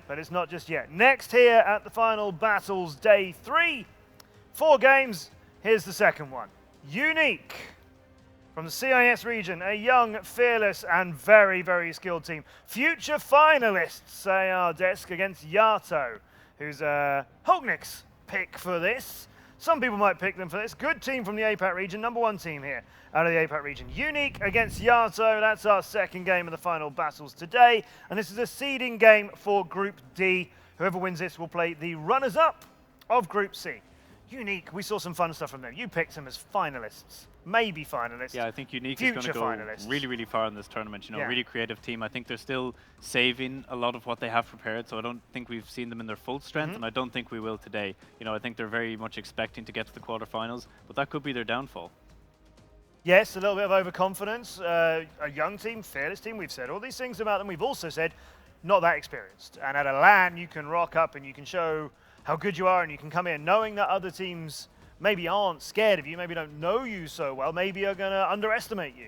but it's not just yet. Next here at the final battles, day 3. 4 games, here's the second one. Unique. From the CIS region, a young, fearless, and very, very skilled team. Future finalists, say our desk, against YaTo, who's Hulknick's pick for this. Some people might pick them for this. Good team from the APAC region, #1 team here out of the APAC region. Unique against YaTo, that's our second game of the final battles today. And this is a seeding game for Group D. Whoever wins this will play the runners-up of Group C. Unique, we saw some fun stuff from them. You picked them as finalists, maybe finalists. Yeah, I think Unique is going to go finalists. really, really far in this tournament. You know, Yeah. really creative team. I think they're still saving a lot of what they have prepared, so I don't think we've seen them in their full strength, and I don't think we will today. You know, I think they're very much expecting to get to the quarterfinals, but that could be their downfall. Yes, a little bit of overconfidence. A young team, fearless team. We've said all these things about them. We've also said not that experienced. And at a LAN, you can rock up and you can show how good you are, and you can come in knowing that other teams maybe aren't scared of you, maybe don't know you so well, maybe are going to underestimate you.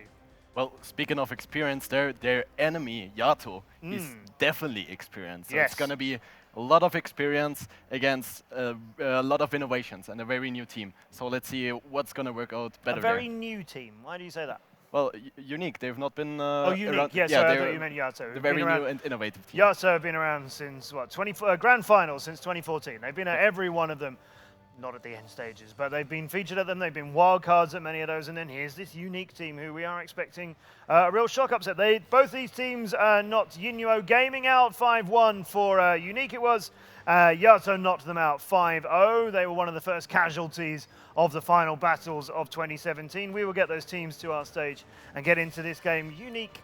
Well, speaking of experience, their enemy, YaTo, is definitely experienced. So Yes. it's going to be a lot of experience against a lot of innovations and a very new team. So let's see what's going to work out better A very there. new team. Why do you say that? Well, Unique, they've not been Oh, Unique. around. Yes, yeah, I they're thought you meant YaTo. the They've very been new around- and innovative team. YaTo have been around since, what, Grand Finals since 2014. They've been at every one of them. Not at the end stages, but they've been featured at them. They've been wild cards at many of those. And then here's this Unique team who we are expecting a real shock upset. Both these teams knocked Yinuo Gaming out 5-1 for Unique it was. YaTo knocked them out 5-0. They were one of the first casualties of the final battles of 2017. We will get those teams to our stage and get into this game. Unique,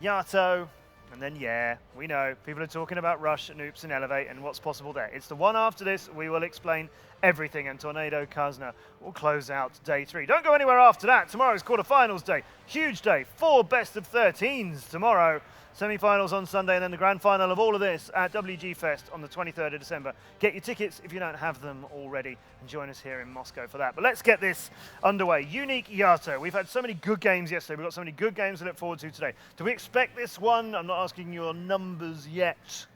YaTo, and then, yeah, we know, people are talking about Rush and Oops and Elevate and what's possible there. It's the one after this. We will explain everything, and Tornado Kazna will close out day 3. Don't go anywhere after that. Tomorrow's quarterfinals day. Huge day. 4 best of 13s tomorrow. Semi-finals on Sunday, and then the grand final of all of this at WG Fest on the 23rd of December. Get your tickets if you don't have them already, and join us here in Moscow for that. But let's get this underway. Unique YaTo. We've had so many good games yesterday. We've got so many good games to look forward to today. Do we expect this one? I'm not asking your numbers yet,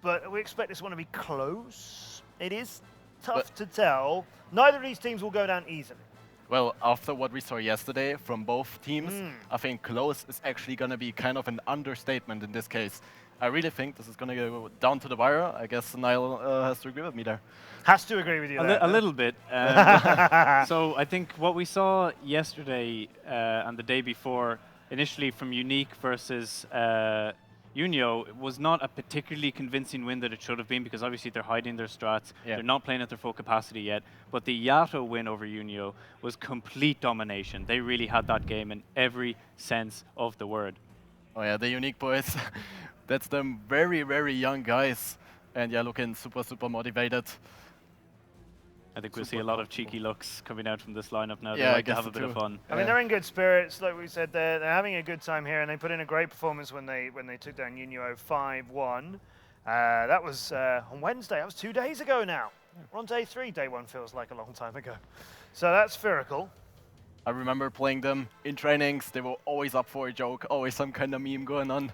but we expect this one to be close. It is tough to tell. Neither of these teams will go down easily. Well, after what we saw yesterday from both teams, I think close is actually going to be kind of an understatement in this case. I really think this is going to go down to the wire. I guess Niall has to agree with me there. Has to agree with you there. A little bit. So I think what we saw yesterday and the day before, initially from Unique versus Unio, was not a particularly convincing win that it should have been, because obviously they're hiding their strats. Yeah. They're not playing at their full capacity yet. But the YaTo win over Unio was complete domination. They really had that game in every sense of the word. Oh yeah, the Unique boys. That's them very, very young guys. And yeah, looking super, super motivated. I think we'll see a lot of cheeky looks coming out from this lineup now. Yeah, They I like to guess have a so bit of too. fun. I mean, they're in good spirits. Like we said, they're having a good time here, and they put in a great performance when they took down Yinuo 5-1. That was on Wednesday. That was 2 days ago now. We're on day 3. Day 1 feels like a long time ago. So that's spherical. I remember playing them in trainings. They were always up for a joke, always some kind of meme going on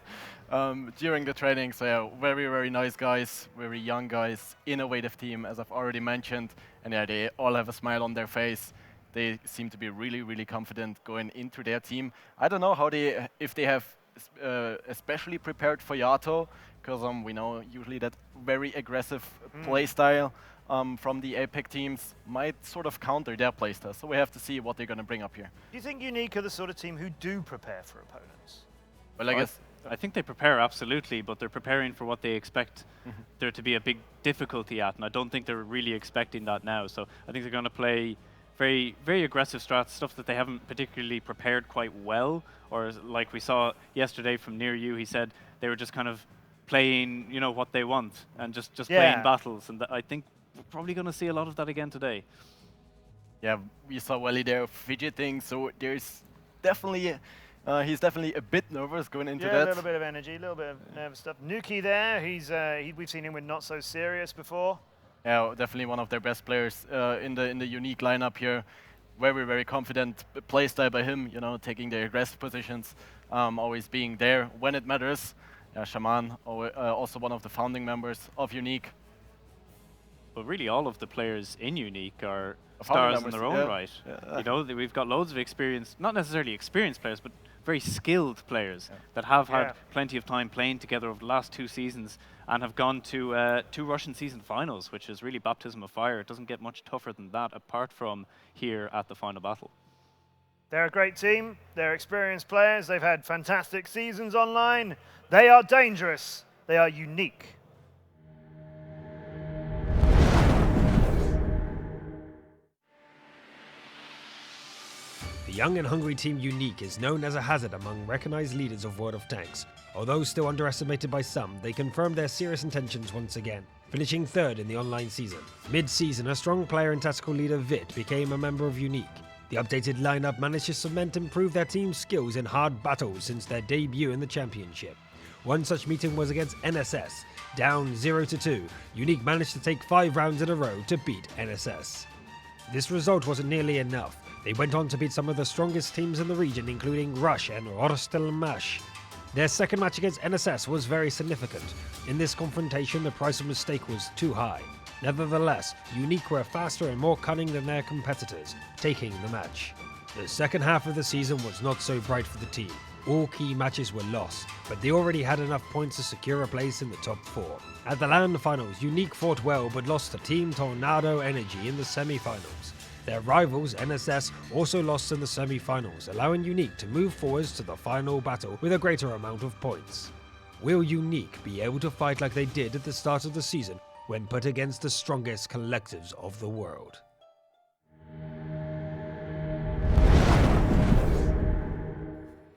during the training. So yeah, very, very nice guys, very young guys, innovative team, as I've already mentioned. And yeah, they all have a smile on their face. They seem to be really, really confident going into their team. I don't know if they have especially prepared for YaTo, because we know usually that very aggressive play style from the APEC teams might sort of counter their playstyle. So we have to see what they're going to bring up here. Do you think Unique are the sort of team who do prepare for opponents? Well, I guess I think they prepare, absolutely, but they're preparing for what they expect there to be a big difficulty at, and I don't think they're really expecting that now. So I think they're going to play very, very aggressive strats, stuff that they haven't particularly prepared quite well, or like we saw yesterday from Near You, he said they were just kind of playing, you know, what they want and just playing battles, and I think we're probably going to see a lot of that again today. Yeah, we saw Wally there fidgeting, so there's definitely he's definitely a bit nervous going into that. Yeah, a little bit of energy, a little bit of nervous stuff. Nuki there, we've seen him with Not So Serious before. Yeah, definitely one of their best players in the Unique lineup here. Very, very confident playstyle by him, you know, taking the aggressive positions, always being there when it matters. Shaman, also one of the founding members of Unique. But really, all of the players in Unique are Founding stars in members, their own yeah. right. Yeah. You know, we've got loads of experience, not necessarily experienced players, but very skilled players that have had plenty of time playing together over the last 2 seasons and have gone to 2 Russian season finals, which is really baptism of fire. It doesn't get much tougher than that, apart from here at the final battle. They're a great team. They're experienced players. They've had fantastic seasons online. They are dangerous. They are unique. The young and hungry team Unique is known as a hazard among recognized leaders of World of Tanks. Although still underestimated by some, they confirmed their serious intentions once again, finishing 3rd in the online season. Mid-season, a strong player and tactical leader Vit became a member of Unique. The updated lineup managed to cement and prove their team's skills in hard battles since their debut in the championship. One such meeting was against NSS. Down 0-2, Unique managed to take 5 rounds in a row to beat NSS. This result wasn't nearly enough. They went on to beat some of the strongest teams in the region, including Rush and Rostelmash. Their second match against NSS was very significant. In this confrontation, the price of mistake was too high. Nevertheless, Unique were faster and more cunning than their competitors, taking the match. The second half of the season was not so bright for the team. All key matches were lost, but they already had enough points to secure a place in the top 4. At the LAN finals, Unique fought well but lost to Team Tornado Energy in the semi-finals. Their rivals, NSS, also lost in the semi-finals, allowing Unique to move forwards to the final battle with a greater amount of points. Will Unique be able to fight like they did at the start of the season when put against the strongest collectives of the world?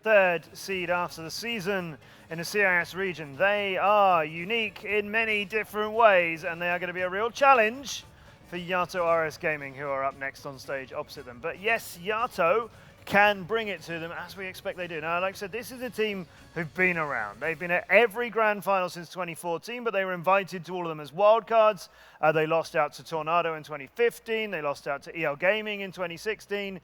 Third seed after the season in the CIS region. They are unique in many different ways, and they are going to be a real challenge for YaTo RS Gaming, who are up next on stage opposite them. But yes, YaTo can bring it to them, as we expect they do. Now, like I said, this is a team who've been around. They've been at every grand final since 2014, but they were invited to all of them as wildcards. They lost out to Tornado in 2015. They lost out to EL Gaming in 2016.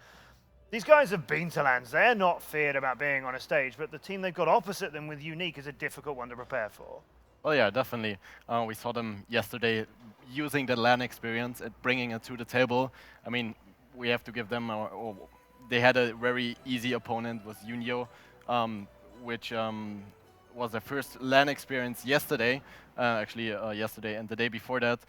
These guys have been to LANs. They're not feared about being on a stage, but the team they've got opposite them with Unique is a difficult one to prepare for. Oh yeah, definitely. We saw them yesterday using the LAN experience and bringing it to the table. I mean, we have to give them, they had a very easy opponent with Unio, which was their first LAN experience yesterday, yesterday and the day before that.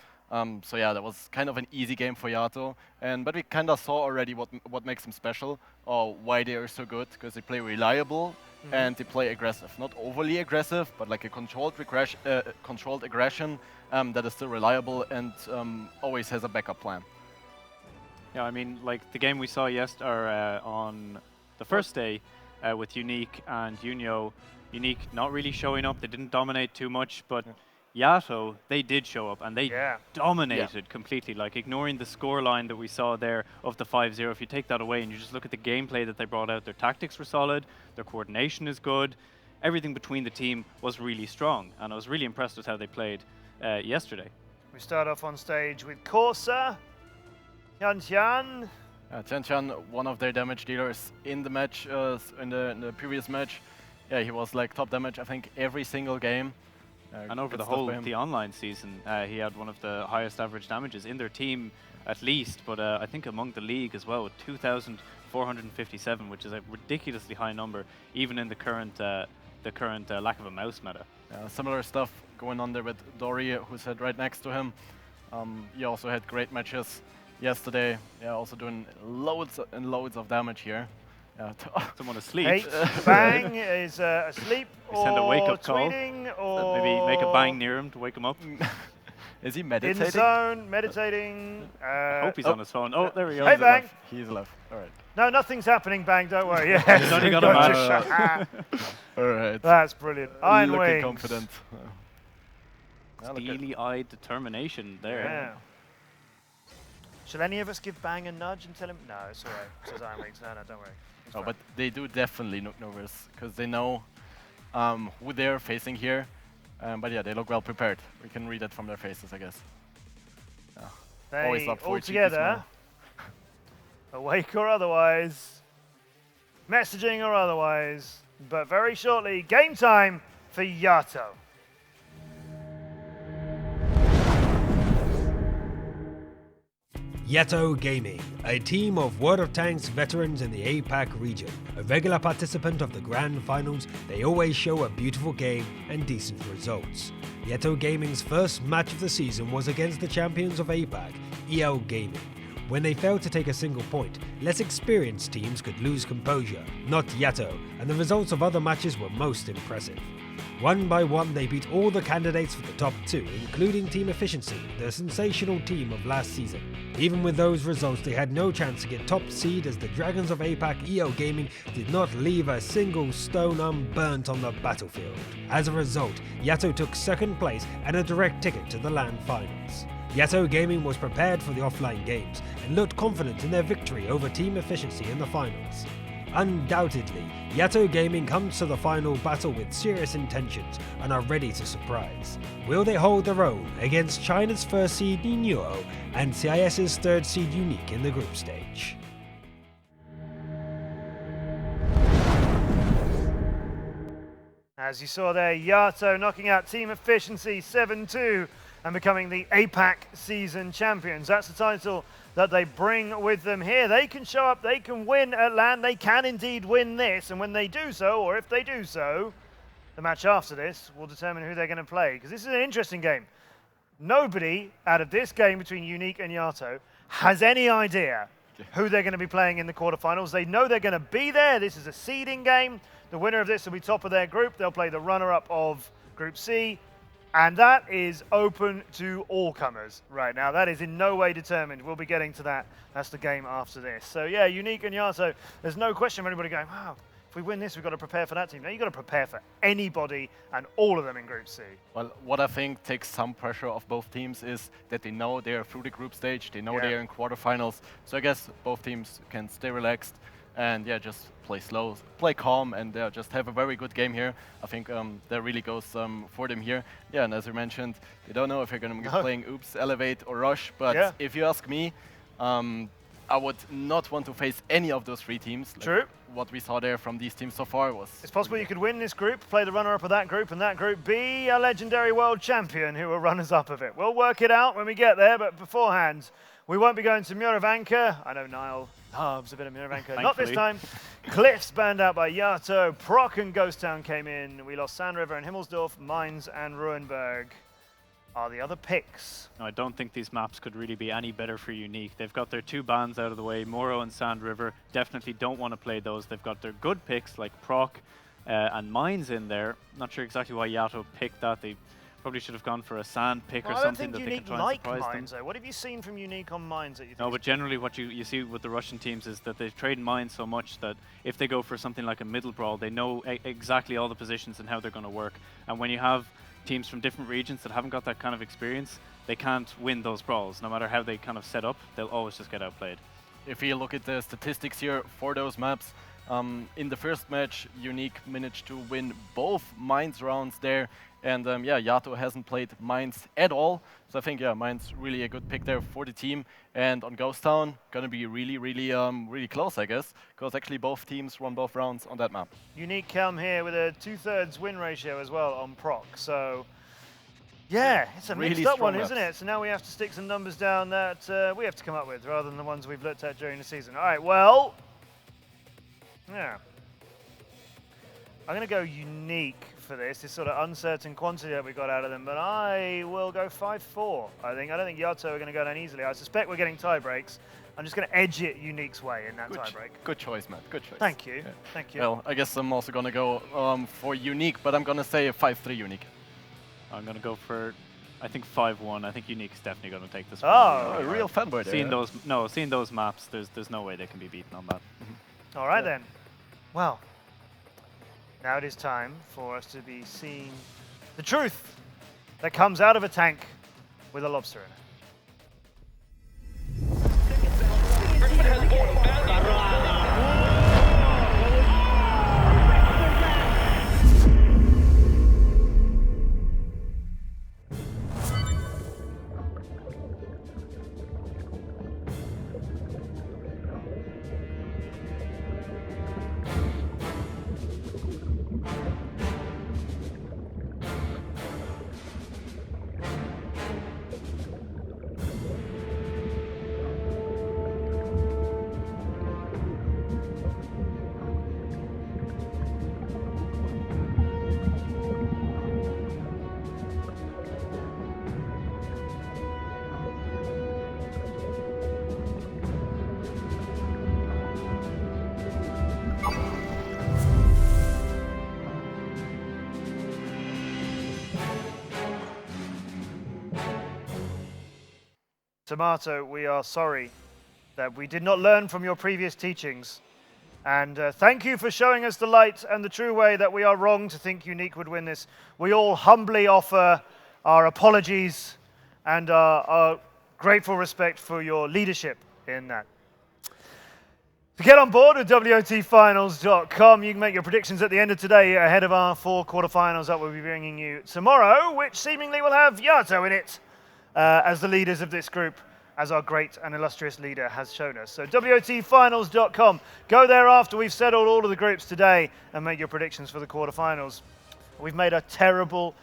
So yeah, that was kind of an easy game for YaTo, but we kind of saw already what makes them special, or why they are so good, because they play reliable and they play aggressive. Not overly aggressive, but like a controlled aggression that is still reliable and always has a backup plan. Yeah, I mean, like the game we saw on the first day with Unique and Unio. Unique not really showing up. They didn't dominate too much, but YaTo, they did show up and they dominated completely, like ignoring the score line that we saw there of the 5-0. If you take that away and you just look at the gameplay that they brought out, their tactics were solid, their coordination is good, everything between the team was really strong, and I was really impressed with how they played yesterday. We start off on stage with Corsa, Tian. Tian, one of their damage dealers in the match, in the previous match. Yeah, he was like top damage, I think, every single game. And over the whole the online season, he had one of the highest average damages in their team, at least, but I think among the league as well, with 2,457, which is a ridiculously high number, even in the current lack of a mouse meta. Similar stuff going on there with Dory, who sat right next to him. He also had great matches yesterday. Yeah, also doing loads and loads of damage here. Someone asleep. Hey, Bang is asleep or send a wake-up call. Tweeting or maybe make a Bang near him to wake him up. Is he meditating? In the zone, meditating. I hope he's on his phone. Oh, there we go. Hey, Bang. He's left. All right. No, nothing's happening, Bang. Don't worry. Yeah. He's only got a match. All right. That's brilliant. Iron Looking Wings. confident. Steely-eyed determination there. Yeah. Shall any of us give Bang a nudge and tell him? No, it's all right. Says Iron Wings. No, don't worry. Oh, but they do definitely look nervous because they know who they're facing here. But yeah, they look well prepared. We can read it from their faces, I guess. They always up for all a cheeky together, awake or otherwise, messaging or otherwise, but very shortly, game time for YaTo. YaTo Gaming, a team of World of Tanks veterans in the APAC region. A regular participant of the Grand Finals, they always show a beautiful game and decent results. YaTo Gaming's first match of the season was against the champions of APAC, EL Gaming. When they failed to take a single point, less experienced teams could lose composure, not YaTo, and the results of other matches were most impressive. One by one, they beat all the candidates for the top 2, including Team Efficiency, the sensational team of last season. Even with those results, they had no chance to get top seed as the Dragons of APAC EL Gaming did not leave a single stone unburnt on the battlefield. As a result, YaTo took second place and a direct ticket to the LAN finals. YaTo Gaming was prepared for the offline games and looked confident in their victory over Team Efficiency in the finals. Undoubtedly, YaTo Gaming comes to the final battle with serious intentions and are ready to surprise. Will they hold their own against China's first seed Nuo and CIS's third seed Unique in the group stage? As you saw there, YaTo knocking out Team Efficiency 7-2 and becoming the APAC season champions. That's the title that they bring with them here. They can show up, they can win at LAN, they can indeed win this, and when they do so, or if they do so, the match after this will determine who they're going to play, because this is an interesting game. Nobody out of this game between Unique and YaTo has any idea who they're going to be playing in the quarterfinals. They know they're going to be there. This is a seeding game. The winner of this will be top of their group. They'll play the runner-up of Group C. And that is open to all comers right now. That is in no way determined. We'll be getting to that. That's the game after this. So yeah, Unique and YaTo, there's no question of anybody going, wow, if we win this, we've got to prepare for that team. Now you've got to prepare for anybody and all of them in Group C. Well, what I think takes some pressure off both teams is that they know they're through the group stage, they know they're in quarterfinals. So I guess both teams can stay relaxed and yeah, just play slow, play calm, and just have a very good game here. I think that really goes for them here. Yeah, and as you mentioned, they don't know if they're going to be playing Oops, Elevate, or Rush, but if you ask me, I would not want to face any of those three teams. Like True. What we saw there from these teams so far was... It's possible you could win this group, play the runner-up of that group, and that group be a legendary world champion who are runners-up of it. We'll work it out when we get there, but beforehand, we won't be going to Muravanka. I know Niall loves a bit of Muravanka. Not this time. Cliffs banned out by YaTo. Proc and Ghost Town came in. We lost Sand River and Himmelsdorf. Mainz and Ruenberg are the other picks. No, I don't think these maps could really be any better for Unique. They've got their two bans out of the way, Moro and Sand River. Definitely don't want to play those. They've got their good picks like Proc and Mainz in there. Not sure exactly why YaTo picked that. They probably should have gone for a Sand pick or something that they can try and surprise them. Though. What have you seen from Unique on Mainz that you think? No, but generally what you see with the Russian teams is that they trade Mainz so much that if they go for something like a middle brawl, they know exactly all the positions and how they're going to work. And when you have teams from different regions that haven't got that kind of experience, they can't win those brawls. No matter how they kind of set up, they'll always just get outplayed. If you look at the statistics here for those maps, in the first match, Unique managed to win both Mainz rounds there, and yeah, YaTo hasn't played Mainz at all, so I think yeah, Mainz really a good pick there for the team. And on Ghost Town, gonna be really close, I guess, because actually both teams won both rounds on that map. Unique come here with a 2/3 win ratio as well on Proc, so yeah, it's a really mixed up one, maps. isn't it? So now we have to stick some numbers down that we have to come up with rather than the ones we've looked at during the season. All right, well, yeah. I'm going to go Unique for this sort of uncertain quantity that we got out of them, but I will go 5-4, I think. I don't think YaTo are going to go down easily. I suspect we're getting tie breaks. I'm just going to edge it Unique's way in that tie break. Good choice, Matt. Good choice. Thank you. Yeah. Thank you. Well, I guess I'm also going to go for Unique, but I'm going to say a 5-3 Unique. I'm going to go for, I think 5-1. I think Unique's definitely going to take this one. Oh, a real fanboy there. Seeing those maps, there's no way they can be beaten on that. All right then. Well, now it is time for us to be seeing the truth that comes out of a tank with a lobster in it. Tomato, we are sorry that we did not learn from your previous teachings. And thank you for showing us the light and the true way that we are wrong to think Unique would win this. We all humbly offer our apologies and our grateful respect for your leadership in that. To get on board with WOTfinals.com, you can make your predictions at the end of today ahead of our 4 quarterfinals that we'll be bringing you tomorrow, which seemingly will have YaTo in it as the leaders of this group, as our great and illustrious leader has shown us. So WOTfinals.com, go there after we've settled all of the groups today and make your predictions for the quarterfinals. We've made a terrible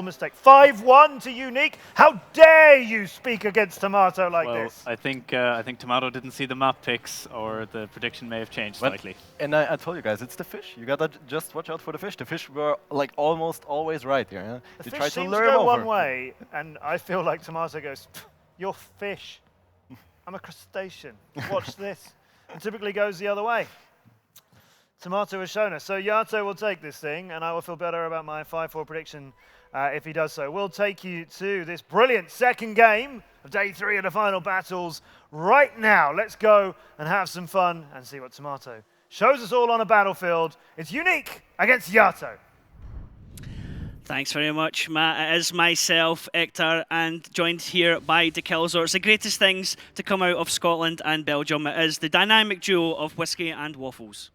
mistake. 5-1 to Unique. How dare you speak against Tomato like this? I think Tomato didn't see the map picks, or the prediction may have changed slightly. And I told you guys, it's the fish. You gotta just watch out for the fish. The fish were like almost always right here. Yeah? The They fish tried to seems lure to him go over. one way, and I feel like Tomato goes, "You're fish. I'm a crustacean. Watch this." And typically goes the other way. Tomato has shown us. So YaTo will take this thing, and I will feel better about my 5-4 prediction if he does so. We'll take you to this brilliant second game of day 3 of the final battles right now. Let's go and have some fun and see what Tomato shows us all on a battlefield. It's Unique against YaTo. Thanks very much, Matt. It is myself, Hector, and joined here by DeKilzor. It's the greatest things to come out of Scotland and Belgium. It is the dynamic duo of whiskey and waffles.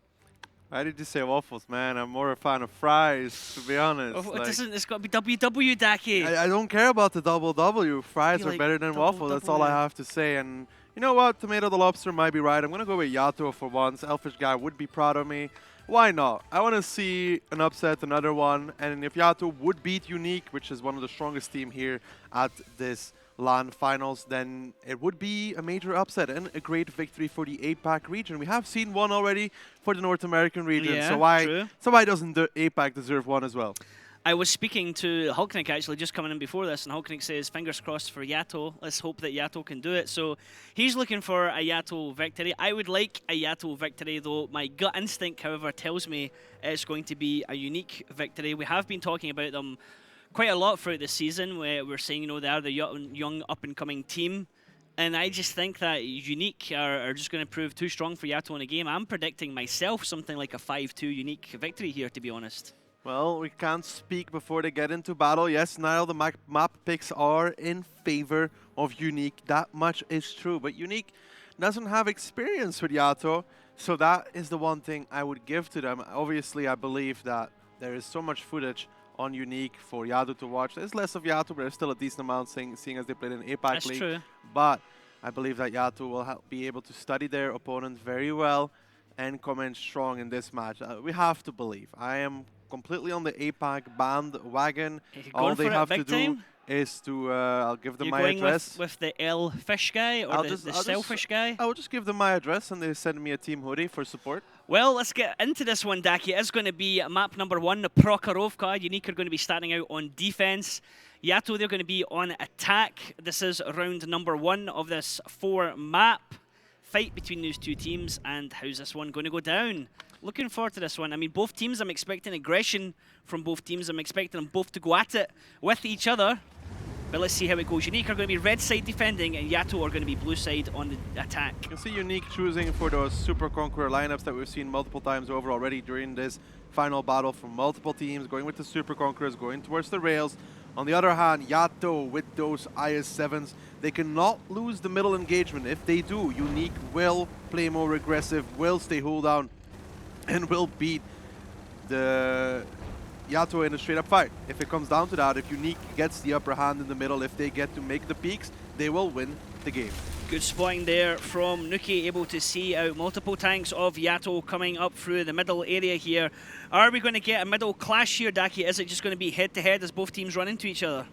Why did you say waffles, man? I'm more a fan of fries, to be honest. Oh, it's got to be WW, Daki. I don't care about the double W. Fries You are like better than double waffle. That's all W. I have to say. And you know what? Tomato the Lobster might be right. I'm going to go with YaTo for once. Elfish guy would be proud of me. Why not? I want to see an upset, another one. And if YaTo would beat Unique, which is one of the strongest team here at this LAN finals, then it would be a major upset and a great victory for the APAC region. We have seen one already for the North American region, Yeah, so why true. doesn't the APAC deserve one as well? I was speaking to Hulknick actually just coming in before this, and Hulknick says fingers crossed for YaTo. Let's hope that YaTo can do it. So he's looking for a YaTo victory. I would like a YaTo victory, though my gut instinct, however, tells me it's going to be a Unique victory. We have been talking about them quite a lot throughout the season, where we're saying, they are the young up-and-coming team. And I just think that Unique are just going to prove too strong for YaTo in a game. I'm predicting myself something like a 5-2 Unique victory here, to be honest. Well, we can't speak before they get into battle. Yes, Niall, the map picks are in favor of Unique. That much is true. But Unique doesn't have experience with YaTo, so that is the one thing I would give to them. Obviously, I believe that there is so much footage on Unique for YaTo to watch. There's less of YaTo, but there's still a decent amount seeing as they played in APAC That's League. true. But I believe that YaTo will be able to study their opponent very well and come in strong in this match. We have to believe. I am completely on the APAC bandwagon. All they have to do is to, I'll give them my address. With the L fish guy or the selfish guy? I will just give them my address and they send me a team hoodie for support. Well, let's get into this one, Daki. It's going to be map number 1, the Prokhorovka. Unique are going to be starting out on defense. YaTo, they're going to be on attack. This is round number 1 of this 4 map. Fight between those two teams, and how's this one going to go down? Looking forward to this one. I mean, both teams, I'm expecting aggression from both teams. I'm expecting them both to go at it with each other. But let's see how it goes. Unique are going to be red side defending, and YaTo are going to be blue side on the attack. You can see Unique choosing for those Super Conqueror lineups that we've seen multiple times over already during this final battle from multiple teams, going with the Super Conquerors, going towards the rails. On the other hand, YaTo with those IS-7s, they cannot lose the middle engagement. If they do, Unique will play more aggressive, will stay hold down, and will beat the YaTo in a straight up fight. If it comes down to that, if Unique gets the upper hand in the middle, if they get to make the peaks, they will win the game. Good spotting there from Nuki, able to see out multiple tanks of YaTo coming up through the middle area here. Are we going to get a middle clash here, Daki? Is it just going to be head-to-head as both teams run into each other?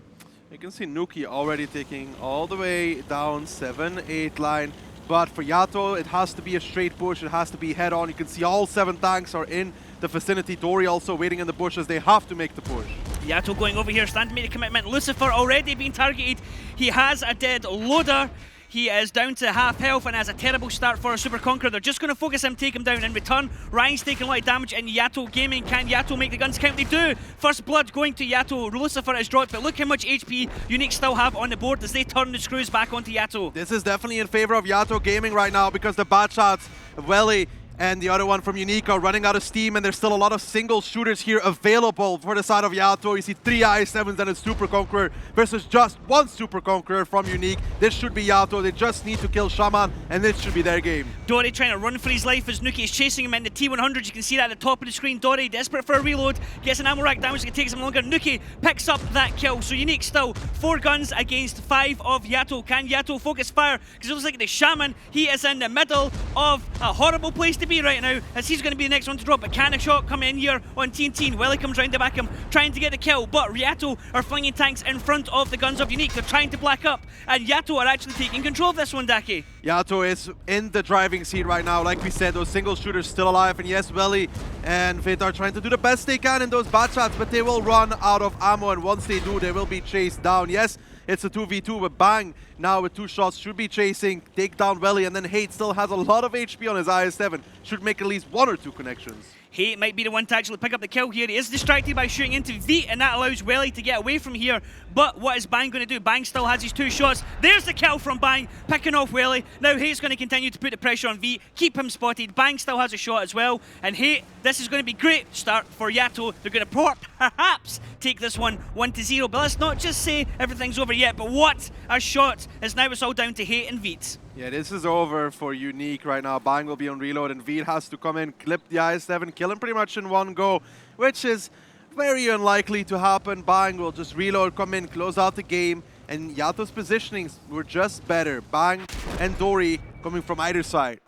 You can see Nuki already taking all the way down 7-8 line. But for YaTo, it has to be a straight push. It has to be head-on. You can see all 7 tanks are in the vicinity. Dory also waiting in the bushes. They have to make the push. YaTo going over here, stand to make a commitment. Lucifer already being targeted. He has a dead loader. He is down to half health and has a terrible start for a Super Conqueror. They're just going to focus him, take him down. In return, Ryan's taking a lot of damage in YaTo Gaming. Can YaTo make the guns count? They do. First blood going to YaTo. Lucifer is dropped, but look how much HP Unique still have on the board as they turn the screws back onto YaTo. This is definitely in favor of YaTo Gaming right now because the bad shots, Welly and the other one from Unique are running out of steam, and there's still a lot of single shooters here available for the side of YaTo. You see 3 i7s and a Super Conqueror versus just 1 Super Conqueror from Unique. This should be YaTo. They just need to kill Shaman, and this should be their game. Dory trying to run for his life as Nuki is chasing him in the T100. You can see that at the top of the screen. Dory desperate for a reload, gets an ammo rack damage that takes him longer. Nuki picks up that kill. So Unique still 4 guns against 5 of YaTo. Can YaTo focus fire? Because it looks like the Shaman, he is in the middle of a horrible place to be right now, as he's going to be the next one to drop. But can a shot come in here on TNT? Welly comes round to back him, trying to get the kill, but YaTo are flinging tanks in front of the guns of Unique. They're trying to black up, and YaTo are actually taking control of this one, Daki. YaTo is in the driving seat right now. Like we said, those single shooters still alive, and yes, Welly and Vit are trying to do the best they can in those bad shots, but they will run out of ammo, and once they do, they will be chased down. Yes, it's a 2v2, but Bang now with 2 shots should be chasing, take down Welly, and then Hate still has a lot of HP on his IS-7. Should make at least 1 or 2 connections. Hate might be the one to actually pick up the kill here. He is distracted by shooting into Veet, and that allows Welly to get away from here. But what is Bang going to do? Bang still has his 2 shots. There's the kill from Bang, picking off Welly. Now Hate's going to continue to put the pressure on Veet, keep him spotted. Bang still has a shot as well. And Hate, this is going to be great start for YaTo. They're going to perhaps take this one 1-0. But let's not just say everything's over yet. But what a shot, as now it's all down to Hate and Veet. Yeah, this is over for Unique right now. Bang will be on reload, and Veet has to come in, clip the IS-7, kill him pretty much in one go, which is very unlikely to happen. Bang will just reload, come in, close out the game, and YaTo's positionings were just better. Bang and Dory coming from either side.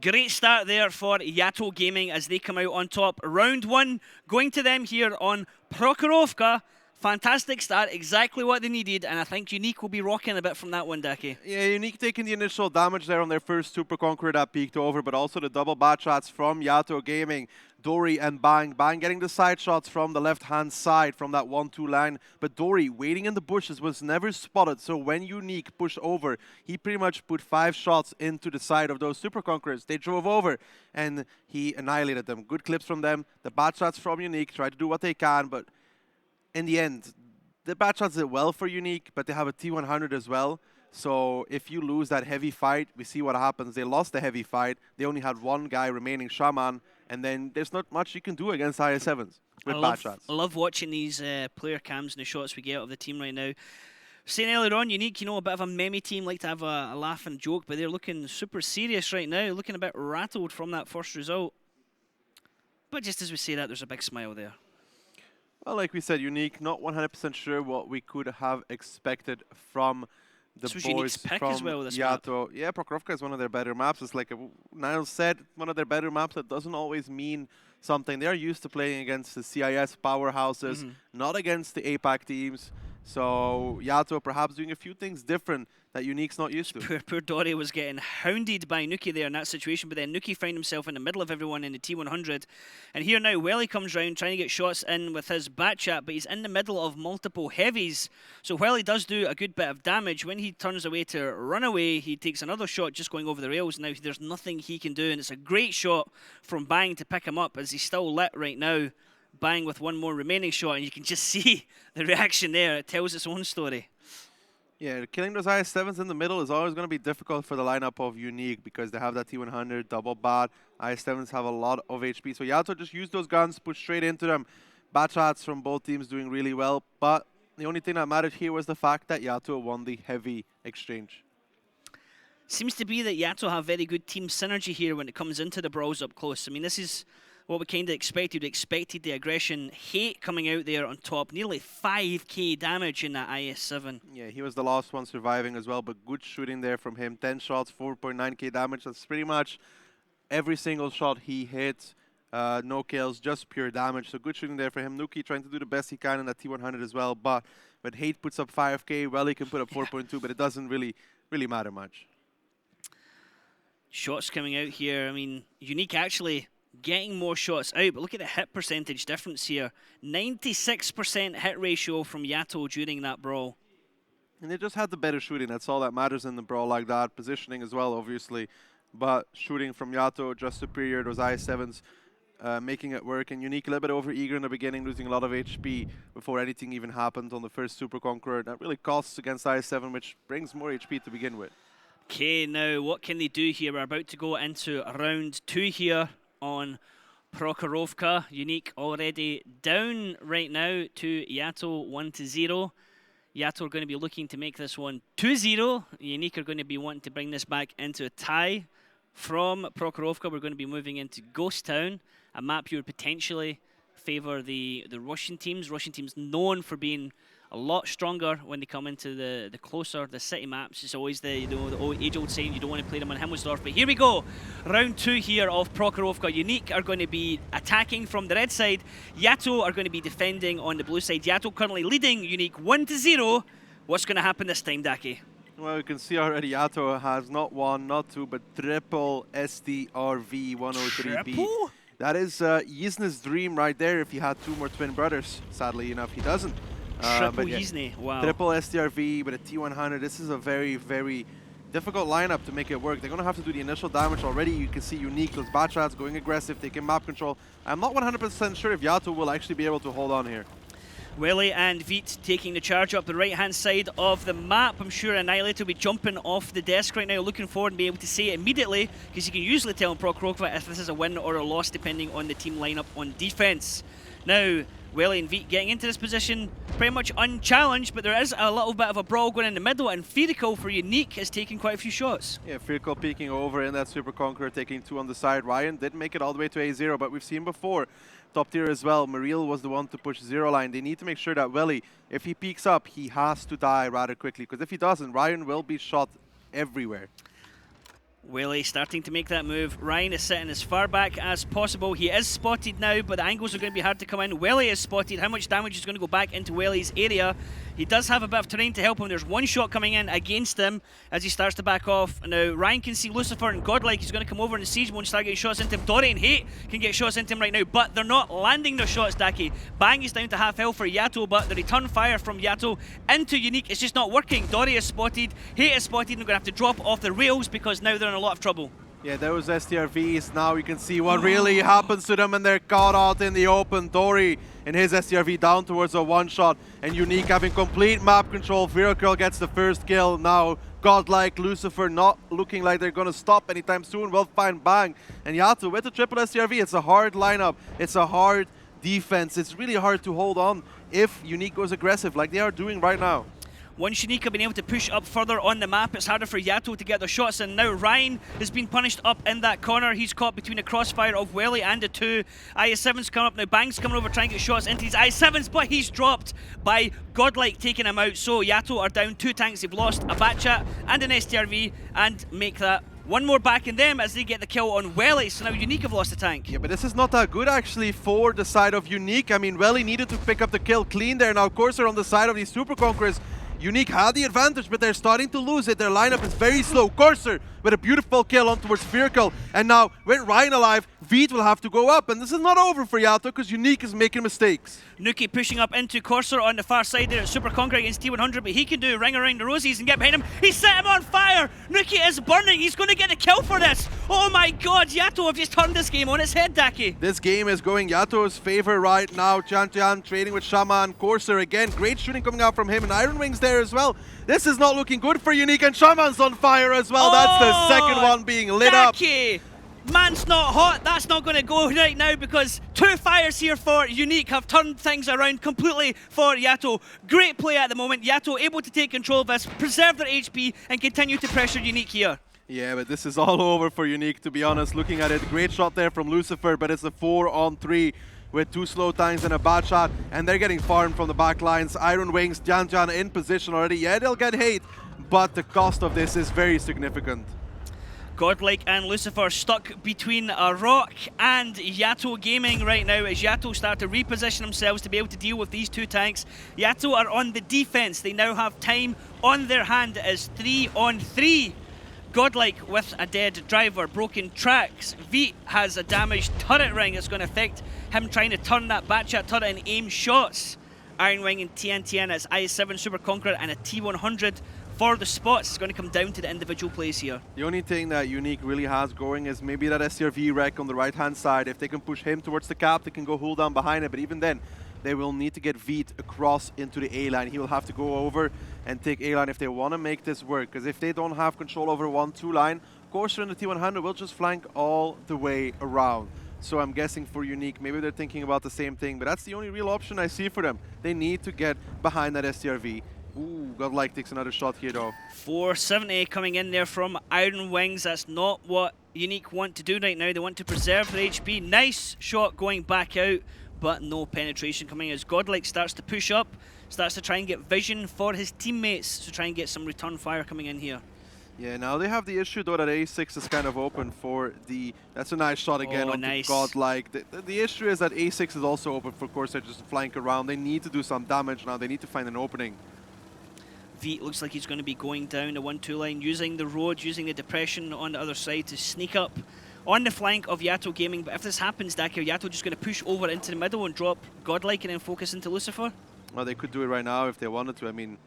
Great start there for YaTo Gaming as they come out on top. Round 1 going to them here on Prokhorovka. Fantastic start, exactly what they needed, and I think Unique will be rocking a bit from that one, Daki. Yeah, Unique taking the initial damage there on their first Super Conqueror that peaked over, but also the double bad shots from YaTo Gaming, Dory and Bang. Bang getting the side shots from the left-hand side from that 1-2 line, but Dory waiting in the bushes was never spotted, so when Unique pushed over, he pretty much put 5 shots into the side of those Super Conquerors. They drove over, and he annihilated them. Good clips from them. The bad shots from Unique, try to do what they can, but in the end, the bad shots did well for Unique, but they have a T100 as well. So if you lose that heavy fight, we see what happens. They lost the heavy fight. They only had 1 guy remaining, Shaman, and then there's not much you can do against IS-7s with bad shots. I love watching these player cams and the shots we get of the team right now. Saying earlier on, Unique, you know, a bit of a memey team, like to have a laugh and joke, but they're looking super serious right now, looking a bit rattled from that first result. But just as we say that, there's a big smile there. Well, like we said, Unique, not 100% sure what we could have expected from the This was boys Unique's pick from as well, this map. YaTo. Yeah, Prokhorovka is one of their better maps. It's like Niall said, one of their better maps. That doesn't always mean something. They're used to playing against the CIS powerhouses, not against the APAC teams. So YaTo perhaps doing a few things different that Unique's not used to. Poor Dory was getting hounded by Nuki there in that situation, but then Nuki found himself in the middle of everyone in the T100. And here now, Welly comes round trying to get shots in with his bat chat, but he's in the middle of multiple heavies. So Welly does do a good bit of damage. When he turns away to run away, he takes another shot just going over the rails. Now there's nothing he can do, and it's a great shot from Bang to pick him up as he's still lit right now. Bang with 1 more remaining shot, and you can just see the reaction there. It tells its own story. Yeah, killing those IS-7s in the middle is always going to be difficult for the lineup of Unique because they have that T100, double bad. IS-7s have a lot of HP. So YaTo just used those guns, put straight into them. Bad shots from both teams doing really well. But the only thing that mattered here was the fact that YaTo won the heavy exchange. Seems to be that YaTo have very good team synergy here when it comes into the brawls up close. I mean, this is what we kind of expected. We expected the aggression. Hate coming out there on top. Nearly 5k damage in that IS-7. Yeah, he was the last one surviving as well, but good shooting there from him. 10 shots, 4.9k damage. That's pretty much every single shot he hits. No kills, just pure damage. So good shooting there for him. Nuki trying to do the best he can in that T100 as well. But when Hate puts up 5k, well, he can put up 4.2, but it doesn't really matter much. Shots coming out here. I mean, Unique actually getting more shots out, but look at the hit percentage difference here. 96% hit ratio from YaTo during that brawl. And they just had the better shooting. That's all that matters in the brawl like that. Positioning as well, obviously. But shooting from YaTo, just superior. Those I7s making it work. And Unique a little bit over eager in the beginning, losing a lot of HP before anything even happened on the first Super Conqueror. That really costs against I7, which brings more HP to begin with. Okay, now what can they do here? We're about to go into round 2 here on Prokhorovka. Unique already down right now to YaTo 1-0. YaTo are going to be looking to make this one 2-0. Unique are going to be wanting to bring this back into a tie. From Prokhorovka, we're going to be moving into Ghost Town, a map you would potentially favour the Russian teams. Russian teams known for being a lot stronger when they come into the closer, the city maps. It's always the age-old saying, you don't want to play them on Himmelsdorf. But here we go. Round 2 here of Prokhorovka. Unique are going to be attacking from the red side. YaTo are going to be defending on the blue side. YaTo currently leading Unique 1-0. What's going to happen this time, Daki? Well, you can see already YaTo has not 1, not 2, but triple STRV 103B. Triple? That is Yisne's dream right there if he had 2 more twin brothers. Sadly enough, he doesn't. Triple But yeah, Yisne, wow. Triple STRV with a T100. This is a very, very difficult lineup to make it work. They're going to have to do the initial damage already. You can see Unique, those bat shots going aggressive, taking map control. I'm not 100% sure if YaTo will actually be able to hold on here. Willie and Veet taking the charge up the right-hand side of the map. I'm sure Annihilator will be jumping off the desk right now, looking forward and be able to say it immediately, because you can usually tell in Prokhorovka if this is a win or a loss depending on the team lineup on defense. Now, Willie and Veet getting into this position pretty much unchallenged, but there is a little bit of a brawl going in the middle, and Firical for Unique is taking quite a few shots. Yeah, Firical peeking over in that Super Conqueror, taking 2 on the side. Ryan did make it all the way to A0, but we've seen before, top tier as well, Mariel was the one to push 0 line. They need to make sure that Willie, if he peeks up, he has to die rather quickly, because if he doesn't, Ryan will be shot everywhere. Willie starting to make that move. Ryan is sitting as far back as possible. He is spotted now, but the angles are going to be hard to come in. Willie is spotted. How much damage is going to go back into Willie's area? He does have a bit of terrain to help him. There's one shot coming in against him as he starts to back off. Now, Ryan can see Lucifer and Godlike. He's going to come over and Siege and start getting shots into him. Dory and Hate can get shots into him right now, but they're not landing their shots, Daki. Bang is down to half health for YaTo, but the return fire from YaTo into Unique is just not working. Dory is spotted. Hate is spotted, and they're going to have to drop off the rails because now they're in a lot of trouble. Yeah, those STRVs, now you can see what really happens to them, and they're caught out in the open. Dory and his STRV down towards a one-shot, and Unique having complete map control. Firical gets the first kill. Now Godlike, Lucifer not looking like they're going to stop anytime soon. Well, find Bang. And YaTo with the triple STRV. It's a hard lineup. It's a hard defense. It's really hard to hold on if Unique goes aggressive like they are doing right now. Once Unique have been able to push up further on the map, it's harder for YaTo to get their shots in. Now Ryan has been punished up in that corner. He's caught between a crossfire of Welly and the 2. IS7's coming up now. Bang's coming over trying to get shots into his IS7s, but he's dropped by Godlike taking him out. So YaTo are down 2 tanks. They've lost a Batchat and an STRV and make that one more back in them as they get the kill on Welly. So now Unique have lost a tank. Yeah, but this is not that good actually for the side of Unique. I mean, Welly needed to pick up the kill clean there. Now Corsair on the side of these Super Conquerors. Unique had the advantage, but they're starting to lose it. Their lineup is very slow. Corsair with a beautiful kill on towards Firical. And now, with Ryan alive, Veet will have to go up. And this is not over for YaTo, because Unique is making mistakes. Nuki pushing up into Corsair on the far side there at Super Conqueror against T100, but he can do a ring around the rosies and get behind him. He set him on fire! Nuki is burning. He's going to get the kill for this. Oh my god, YaTo have just turned this game on its head, Daki. This game is going YaTo's favor right now. Chantian trading with Shaman. Corsair again. Great shooting coming out from him, and Iron Wings there as well. This is not looking good for Unique, and Shaman's on fire as well. That's the second one being lit Daki. Man's not hot. That's not going to go right now because 2 fires here for Unique have turned things around completely for YaTo. Great play at the moment. YaTo able to take control of this, preserve their HP, and continue to pressure Unique here. Yeah, but this is all over for Unique, to be honest. Looking at it, great shot there from Lucifer, but it's a 4-on-3 with 2 slow tanks and a bad shot, and they're getting farmed from the back lines. Iron Wings, Janjan in position already. Yeah, they'll get hate, but the cost of this is very significant. Godlike and Lucifer stuck between a rock and YaTo Gaming right now as YaTo start to reposition themselves to be able to deal with these 2 tanks. YaTo are on the defense. They now have time on their hand. It is 3-on-3. Godlike with a dead driver, broken tracks. Veet has a damaged turret ring that's going to affect him trying to turn that Batchat turret and aim shots Iron Wing and TNTN as I7 Super Conqueror and a T100 for the spots. It's going to come down to the individual plays here. The only thing that Unique really has going is maybe that SCRV wreck on the right-hand side. If they can push him towards the cap, they can go hold down behind it. But even then, they will need to get Veet across into the A-line. He will have to go over and take A-line if they want to make this work. Because if they don't have control over 1-2 line, Corsair and the T100 will just flank all the way around. So I'm guessing for Unique, maybe they're thinking about the same thing. But that's the only real option I see for them. They need to get behind that SCRV. Ooh, Godlike takes another shot here though. 470 coming in there from Iron Wings. That's not what Unique want to do right now. They want to preserve their HP. Nice shot going back out, but no penetration coming as Godlike starts to push up, starts to try and get vision for his teammates to try and get some return fire coming in here. Yeah, now they have the issue though that A6 is kind of open for the... That's a nice shot again on nice. Godlike. The issue is that A6 is also open for Corsair just to flank around. They need to do some damage now. They need to find an opening. Veet looks like he's going to be going down the 1-2 line, using the road, using the depression on the other side to sneak up on the flank of YaTo Gaming. But if this happens, Dakir, YaTo just going to push over into the middle and drop Godlike and then focus into Lucifer? Well, they could do it right now if they wanted to. I mean,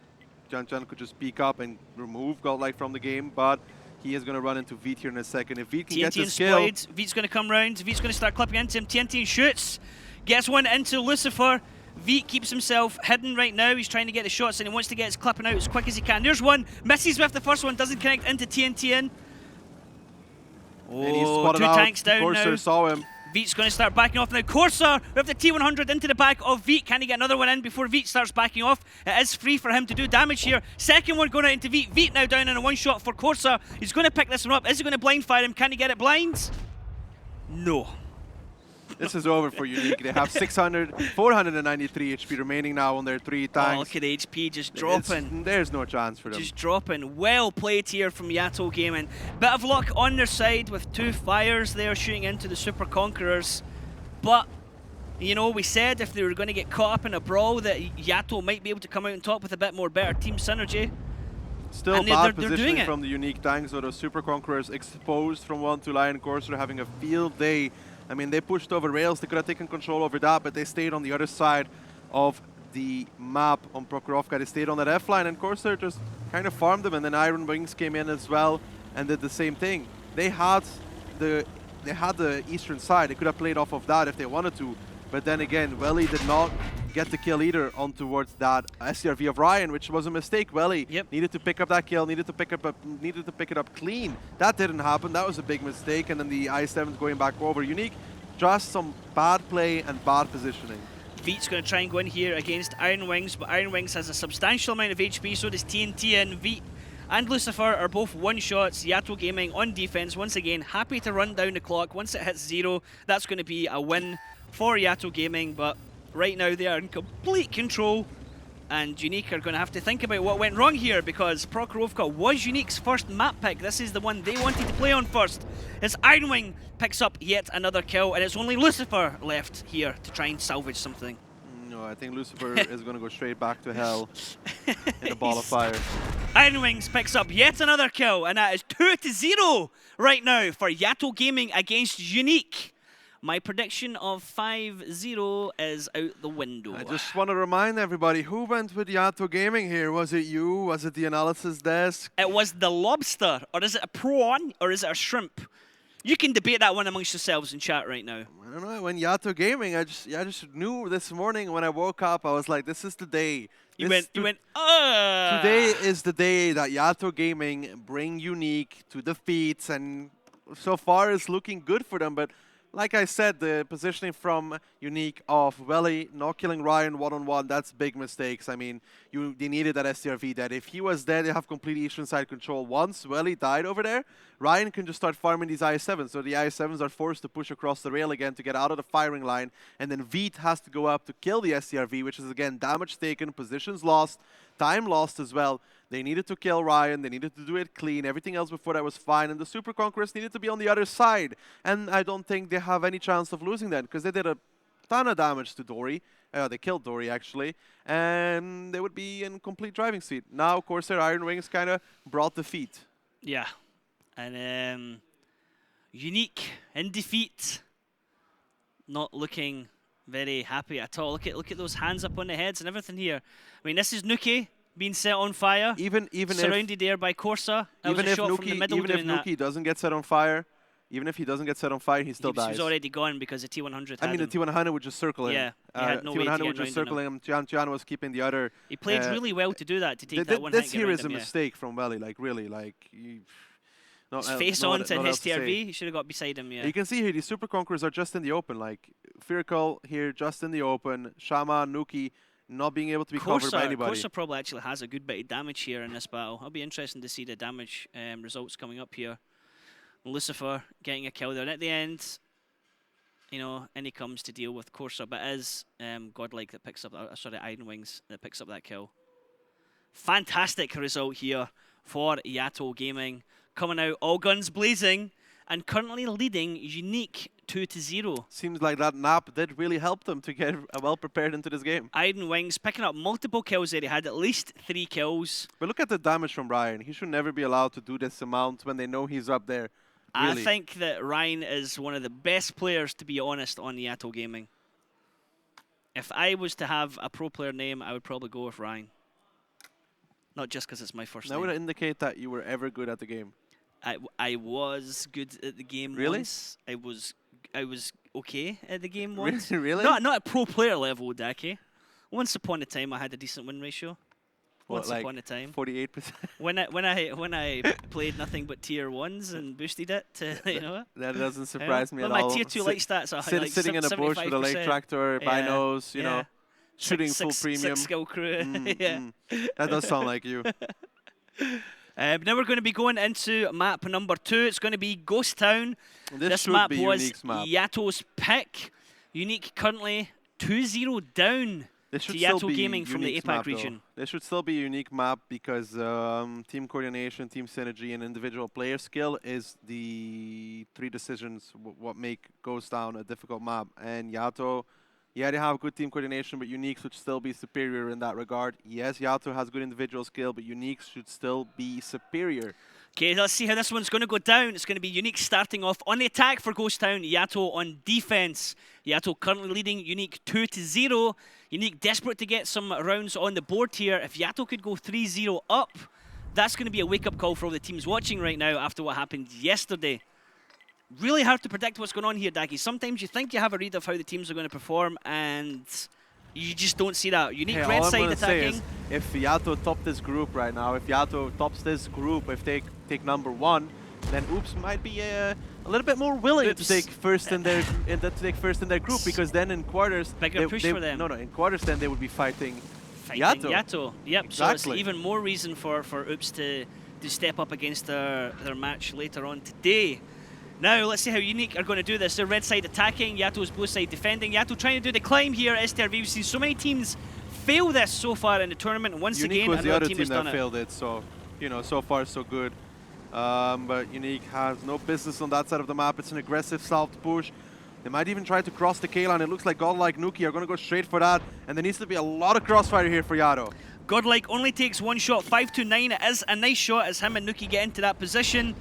Jan could just peek up and remove Godlike from the game, but he is going to run into Veet here in a second. If Veet can get this kill... Veet's going to come round, Veet's going to start clipping into him, TNT shoots, gets one into Lucifer. Veet keeps himself hidden right now. He's trying to get the shots and he wants to get his clipping out as quick as he can. There's one, misses with the first one, doesn't connect into TNTN. Oh, two tanks down Corsair now. Saw him. Veet's going to start backing off now. Corsair with the T100 into the back of Veet. Can he get another one in before Veet starts backing off? It is free for him to do damage here. Second one going out into Veet. Veet now down in a one shot for Corsair. He's going to pick this one up. Is he going to blind fire him? Can he get it blind? No. This is over for Unique. They have 493 HP remaining now on their 3 tanks. Oh, look at the HP just dropping. There's no chance for them. Just dropping. Well played here from YaTo Gaming. Bit of luck on their side with 2 fires there shooting into the Super Conquerors. But, you know, we said if they were going to get caught up in a brawl that YaTo might be able to come out on top with a bit more better team synergy. Still and bad they're positioning from the Unique tanks, so the Super Conquerors exposed from 1-2 line. Corsair having a field day. I mean, they pushed over rails. They could have taken control over that, but they stayed on the other side of the map on Prokhorovka. They stayed on that F line, and Corsair just kind of farmed them. And then Iron Wings came in as well and did the same thing. They had the eastern side. They could have played off of that if they wanted to. But then again, Welly did not get the kill either on towards that SCRV of Ryan, which was a mistake. Welly needed to pick up that kill, needed to pick it up clean. That didn't happen. That was a big mistake. And then the I7's going back over. Unique, just some bad play and bad positioning. Veet's going to try and go in here against Iron Wings, but Iron Wings has a substantial amount of HP, so does TNT, and Veet and Lucifer are both one-shots. YaTo Gaming on defense, once again, happy to run down the clock. Once it hits 0, that's going to be a win for YaTo Gaming, but right now they are in complete control, and Unique are going to have to think about what went wrong here, because Prokhorovka was Unique's first map pick. This is the one they wanted to play on first. As Iron Wing picks up yet another kill, and it's only Lucifer left here to try and salvage something. No, I think Lucifer is going to go straight back to hell in a ball of fire. Iron Wings picks up yet another kill, and that is 2-0 right now for YaTo Gaming against Unique. My prediction of 5-0 is out the window. I just want to remind everybody, who went with YaTo Gaming here? Was it you? Was it the analysis desk? It was the lobster, or is it a prawn, or is it a shrimp? You can debate that one amongst yourselves in chat right now. I don't know. When YaTo Gaming, I just knew this morning when I woke up, I was like, this is the day. You went, Today is the day that YaTo Gaming bring Unique to defeats, and so far it's looking good for them, but like I said, the positioning from Unique of Welly not killing Ryan one-on-one, that's big mistakes. I mean, they needed that SCRV dead. If he was dead, they have complete eastern side control. Once Welly died over there, Ryan can just start farming these I7s. So the I7s are forced to push across the rail again to get out of the firing line. And then Veet has to go up to kill the SCRV, which is, again, damage taken, positions lost, time lost as well. They needed to kill Ryan. They needed to do it clean. Everything else before that was fine. And the Super Conquerors needed to be on the other side. And I don't think they have any chance of losing that, because they did a ton of damage to Dory. They killed Dory, actually. And they would be in complete driving seat. Now, Corsair Iron Wings kind of brought defeat. Yeah. And Unique in defeat. Not looking very happy at all. Look at those hands up on the heads and everything here. I mean, this is Nuki being set on fire. Even surrounded there by Corsa. That even was a if shot from the middle even if doing that. Nuki doesn't get set on fire, even if he doesn't get set on fire, he still He dies. was already gone because the T100 I mean, the T100 would just circle him. Yeah, he had no way to T100 get would just around circle him. Tian was keeping the other. He played really well to do that, to take that one This hit here around is a him, yeah. mistake from Welly, like really, like. His face on to his TRV, he should have got beside him, yeah. You can see here, these Super Conquerors are just in the open, like Firkal here just in the open, Shama, Nuki not being able to be covered by anybody. Corsa probably actually has a good bit of damage here in this battle. It'll be interesting to see the damage results coming up here. Lucifer getting a kill there. And at the end, you know, in he comes to deal with Corsa, but it is Godlike that picks up, Iron Wings that picks up that kill. Fantastic result here for YaTo Gaming. Coming out all guns blazing and currently leading Unique 2-0. Seems like that nap did really help them to get well prepared into this game. Iron Wings picking up multiple kills there. He had at least 3 kills. But look at the damage from Ryan. He should never be allowed to do this amount when they know he's up there. Really. I think that Ryan is one of the best players, to be honest, on YaTo Gaming. If I was to have a pro player name, I would probably go with Ryan. Not just because it's my first That name. would indicate that you were ever good at the game. I was good at the game Really? once. I was okay at the game once. Really? Not at pro player level, Daki. Once upon a time, I had a decent win ratio. What, Once like upon a time. 48%? When I played nothing but tier 1s and boosted it to, you know. That doesn't surprise me well, at my all. tier 2 light stats are like Sitting in a bush with a lake 75%. tractor, Yeah, binos, you know, shooting full premium. 6 skill crew. Yeah. That does sound like you. Now we're going to be going into map number 2. It's going to be Ghost Town. This should map be was Unique's map. YaTo's pick. Unique currently 2-0 down This should to still YaTo be Gaming from the Unique's APAC map, though. region. This should still be a unique map because team coordination, team synergy, and individual player skill is the 3 decisions what make Ghost Town a difficult map. And YaTo, yeah, they have good team coordination, but Unique should still be superior in that regard. Yes, YaTo has good individual skill, but Unique should still be superior. Okay, let's see how this one's going to go down. It's going to be Unique starting off on the attack for Ghost Town, YaTo on defense. YaTo currently leading Unique 2-0. Unique desperate to get some rounds on the board here. If YaTo could go 3-0 up, that's going to be a wake-up call for all the teams watching right now after what happened yesterday. Really hard to predict what's going on here, Daki. Sometimes you think you have a read of how the teams are going to perform, and you just don't see that. Unique red side attacking. If YaTo top this group right now, if YaTo tops this group, if they take number 1, then Oops might be a little bit more willing to take first in their group, because then in quarters bigger push for them. No, in quarters then they would be fighting YaTo. Yep. Exactly. So it's even more reason for Oops to step up against their match later on today. Now, let's see how Unique are going to do this. They're red side attacking, YaTo's blue side defending. YaTo trying to do the climb here at STRV. We've seen so many teams fail this so far in the tournament, and once Unique again, was the another other team team has done that it. failed it, so, you know, so far so good. But Unique has no business on that side of the map. It's an aggressive south push. They might even try to cross the K-line. It looks like Godlike Nuki are going to go straight for that, and there needs to be a lot of crossfire here for YaTo. Godlike only takes 1 shot, 5-9. It is a nice shot as him and Nuki get into that position.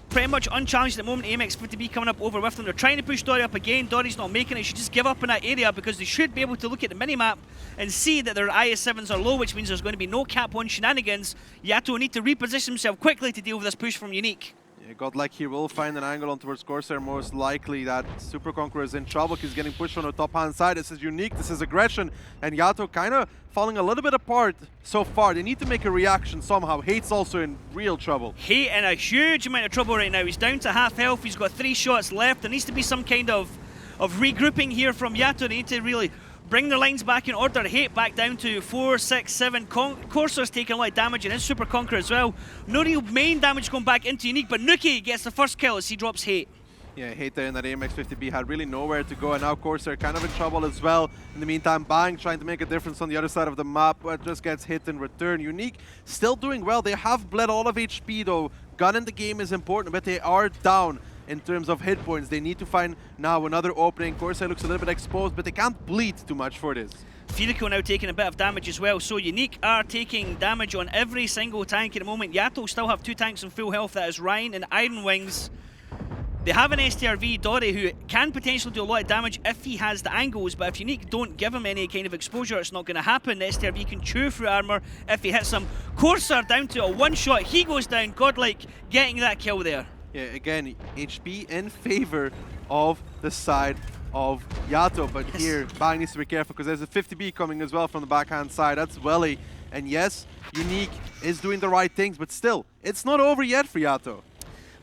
Pretty much unchallenged at the moment. Amex to be coming up over with them. They're trying to push Dory up again. Dory's not making it. Should just give up in that area because they should be able to look at the minimap and see that their IS-7s are low, which means there's going to be no cap 1 shenanigans. YaTo need to reposition himself quickly to deal with this push from Unique. Yeah, Godlike here will find an angle on towards Corsair. Most likely that Super Conqueror is in trouble. He's getting pushed on the top hand side. This is Unique, this is aggression, and YaTo kind of falling a little bit apart so far. They need to make a reaction somehow. Hate's also in real trouble. Hate in a huge amount of trouble right now. He's down to half health. He's got 3 shots left. There needs to be some kind of regrouping here from YaTo. They need to really bring their lines back in order. Hate back down to 4, 6, 7. Corsair's taking a lot of damage, and his Super Conqueror as well. No real main damage going back into Unique, but Nuki gets the first kill as he drops Hate. Yeah, Hate there in that AMX50B had really nowhere to go, and now Corsair kind of in trouble as well. In the meantime, Bang trying to make a difference on the other side of the map, but just gets hit in return. Unique still doing well. They have bled all of HP though. Gun in the game is important, but they are down in terms of hit points. They need to find now another opening. Corsair looks a little bit exposed, but they can't bleed too much for this. Furico now taking a bit of damage as well, so Unique are taking damage on every single tank at the moment. YaTo still have 2 tanks in full health. That is Ryan and Iron Wings. They have an STRV, Dory, who can potentially do a lot of damage if he has the angles, but if Unique don't give him any kind of exposure, it's not going to happen. The STRV can chew through armor if he hits him. Corsair down to a one-shot. He goes down. Godlike getting that kill there. Yeah, again, HP in favor of the side of YaTo, but here Bang needs to be careful because there's a 50B coming as well from the backhand side. That's Welly, and yes, Unique is doing the right things, but still, it's not over yet for YaTo.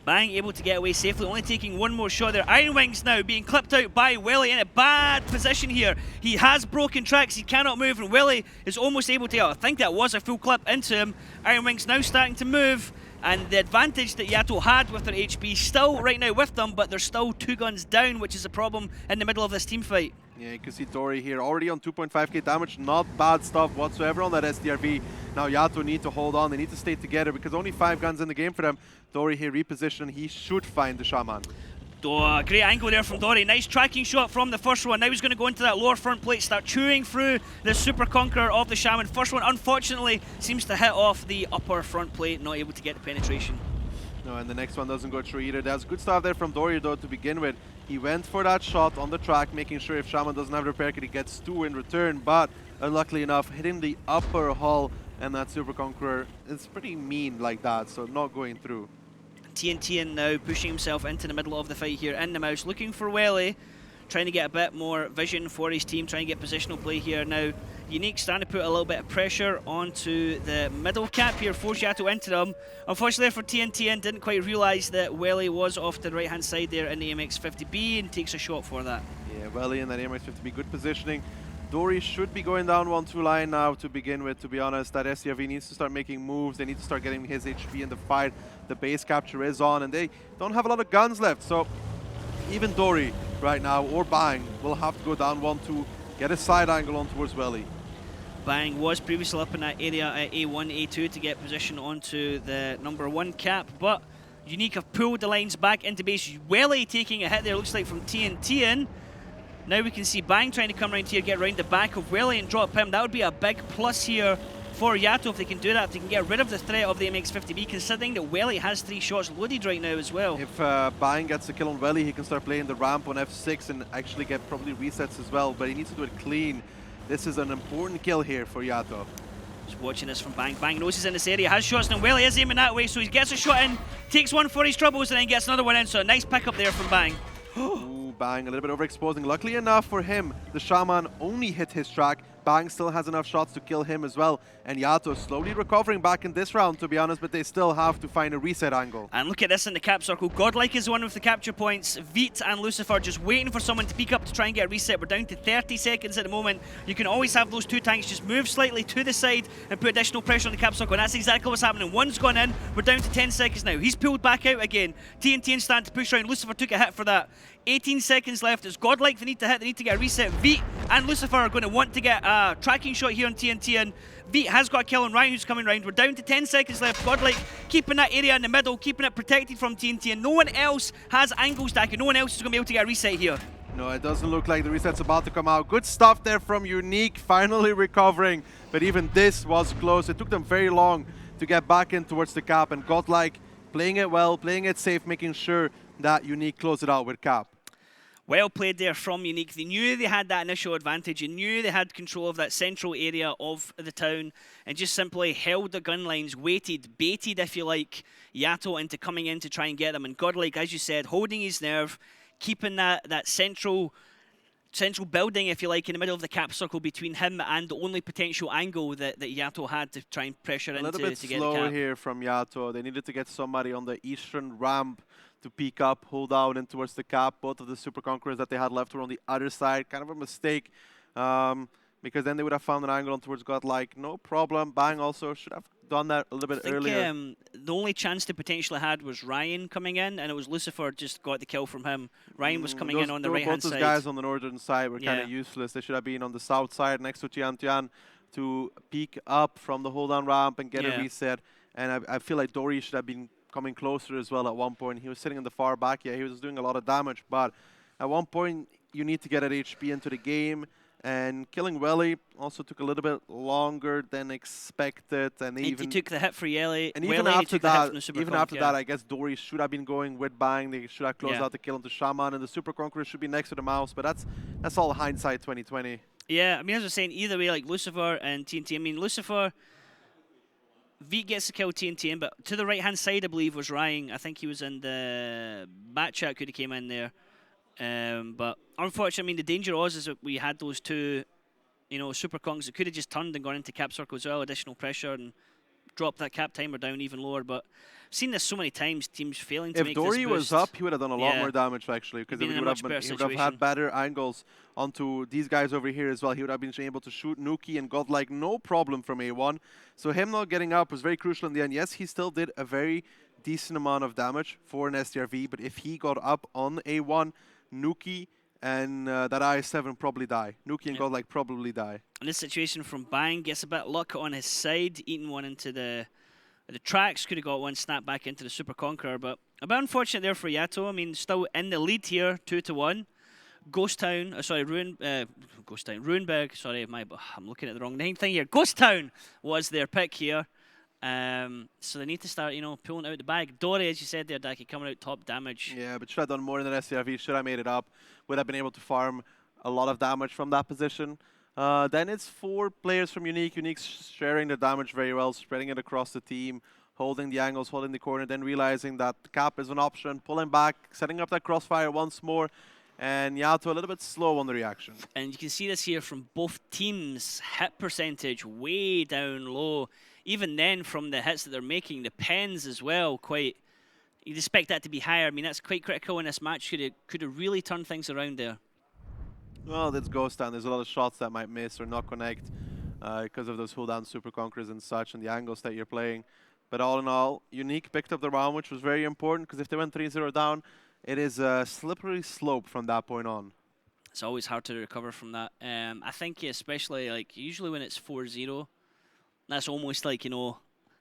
Bang able to get away safely, only taking one more shot there. Iron Wings now being clipped out by Welly in a bad position here. He has broken tracks, he cannot move, and Welly is almost able to, I think that was a full clip into him. Iron Wings now starting to move, and the advantage that YaTo had with their HP still right now with them, but they're still 2 guns down, which is a problem in the middle of this team fight. Yeah, you can see Dory here already on 2.5k damage. Not bad stuff whatsoever on that SDRV. Now YaTo need to hold on. They need to stay together because only 5 guns in the game for them. Dory here repositioned. He should find the Shaman. Great angle there from Dory. Nice tracking shot from the first one. Now he's going to go into that lower front plate, start chewing through the Super Conqueror of the Shaman. First one, unfortunately, seems to hit off the upper front plate, not able to get the penetration. No, and the next one doesn't go through either. There's good stuff there from Dory, though, to begin with. He went for that shot on the track, making sure if Shaman doesn't have repair kit, he gets 2 in return, but unluckily enough, hitting the upper hull, and that Super Conqueror is pretty mean like that, so not going through. TNT now pushing himself into the middle of the fight here in the mouse, looking for Welly, trying to get a bit more vision for his team, trying to get positional play here. Now, Unique starting to put a little bit of pressure onto the middle cap here, force YaTo into them. Unfortunately for TNT, didn't quite realise that Welly was off to the right hand side there in the MX-50B and takes a shot for that. Yeah, Welly in that MX-50B, good positioning. Dory should be going down 1-2 line now to begin with, to be honest. That SCRV needs to start making moves. They need to start getting his HP in the fight. The base capture is on, and they don't have a lot of guns left. So even Dory right now, or Bang, will have to go down 1-2, get a side angle on towards Welly. Bang was previously up in that area at A1, A2 to get position onto the #1 cap, but Unique have pulled the lines back into base. Welly taking a hit there, looks like from TNT in. Now we can see Bang trying to come around here, get around the back of Welly and drop him. That would be a big plus here for YaTo if they can do that, if they can get rid of the threat of the MX-50B, considering that Welly has 3 shots loaded right now as well. If Bang gets a kill on Welly, he can start playing the ramp on F6 and actually get probably resets as well, but he needs to do it clean. This is an important kill here for YaTo. Just watching this from Bang. Bang knows he's in this area, has shots, and Welly is aiming that way, so he gets a shot in, takes one for his troubles, and then gets another one in, so a nice pickup there from Bang. Ooh, Bang, a little bit overexposing. Luckily enough for him, the Shaman only hit his track. Bang still has enough shots to kill him as well. And YaTo slowly recovering back in this round, to be honest, but they still have to find a reset angle. And look at this in the cap circle. Godlike is the one with the capture points. Veet and Lucifer just waiting for someone to peek up to try and get a reset. We're down to 30 seconds at the moment. You can always have those 2 tanks just move slightly to the side and put additional pressure on the cap circle. And that's exactly what's happening. One's gone in. We're down to 10 seconds now. He's pulled back out again. TNT and starting to push around. Lucifer took a hit for that. 18 seconds left. It's Godlike they need to hit. They need to get a reset. Veet and Lucifer are going to want to get a tracking shot here on TNT, and Veet has got a kill on Ryan, who's coming round. We're down to 10 seconds left. Godlike keeping that area in the middle, keeping it protected from TNT, and no one else has angle stacking. No one else is going to be able to get a reset here. No, it doesn't look like the reset's about to come out. Good stuff there from Unique, finally recovering. But even this was close. It took them very long to get back in towards the cap, and Godlike playing it well, playing it safe, making sure that Unique closed it out with cap. Well played there from Unique. They knew they had that initial advantage and knew they had control of that central area of the town and just simply held the gun lines, waited, baited, if you like, YaTo into coming in to try and get them. And Godlike, as you said, holding his nerve, keeping that central building, if you like, in the middle of the cap circle between him and the only potential angle that YaTo had to try and pressure into to get the cap. A little bit slow here from YaTo. They needed to get somebody on the eastern ramp to peek up, hold down in towards the cap. Both of the Super Conquerors that they had left were on the other side. Kind of a mistake, because then they would have found an angle on towards Godlike. No problem. Bang also should have done that a little bit earlier. The only chance they potentially had was Ryan coming in, and it was Lucifer just got the kill from him. Ryan was coming in on the right-hand side. Both those guys on the northern side were kind of useless. They should have been on the south side next to Tian to peek up from the hold-down ramp and get a reset. And I feel like Dory should have been coming closer as well at one point. He was sitting in the far back. Yeah, he was doing a lot of damage, but at one point you need to get that HP into the game, And killing Welly also took a little bit longer than expected, and He even took the hit for Yelly. and even Welly, he after took the hit that, from the Super even Conk, after yeah. that, I guess Dory should have been going with Bang. They should have closed Yeah. out the kill into Shaman, and the Super Conqueror should be next to the mouse. But that's all hindsight 2020. Yeah, I mean, as I was saying, either way, like Lucifer and TNT. I mean, Lucifer, Veet gets to kill TNT, but to the right-hand side, I believe, was Ryan. I think he was in the bat chat, could have came in there. But unfortunately, I mean, the danger was is that we had those two, you know, Super Kongs that could have just turned and gone into cap circle as well, additional pressure, and dropped that cap timer down even lower. But I've seen this so many times, teams failing to If make Dory this was boost. up, he would have done a lot Yeah. more damage actually, because He'd he been in a would much better have had situation. better angles onto these guys over here as well. He would have been able to shoot Nuki and got like no problem from A1. So him not getting up was very crucial in the end. Yes, he still did a very decent amount of damage for an STRV, but if he got up on A1, Nuki and that I7 probably die. Nuki and Yep. Godlike probably die. And this situation from Bang gets a bit of luck on his side, eating one into the tracks. Could have got one snapped back into the Super Conqueror, but a bit unfortunate there for YaTo. I mean, still in the lead here, 2-1. Ghost Town, Ghost Town, Ruinberg. Sorry, I'm looking at the wrong thing here. Ghost Town was their pick here. So they need to start, you know, pulling out the bag. Dory, as you said there, Daki, coming out top damage. Yeah, but should have done more than STRV. Should have made it up. Would have been able to farm a lot of damage from that position. Then it's 4 players from Unique. Unique sharing the damage very well, spreading it across the team, holding the angles, holding the corner, then realizing that cap is an option, pulling back, setting up that crossfire once more. And YaTo a little bit slow on the reaction. And you can see this here from both teams. Hit percentage way down low. Even then, from the hits that they're making, the pens as well, quite. You'd expect that to be higher. I mean, that's quite critical in this match. Could have really turned things around there. Well, that's Ghost Town. There's a lot of shots that might miss or not connect because of those hold down Super Conquerors and such and the angles that you're playing. But all in all, Unique picked up the round, which was very important because if they went 3-0 down, it is a slippery slope from that point on. It's always hard to recover from that. I think especially, like, usually when it's 4-0, that's almost like, you know,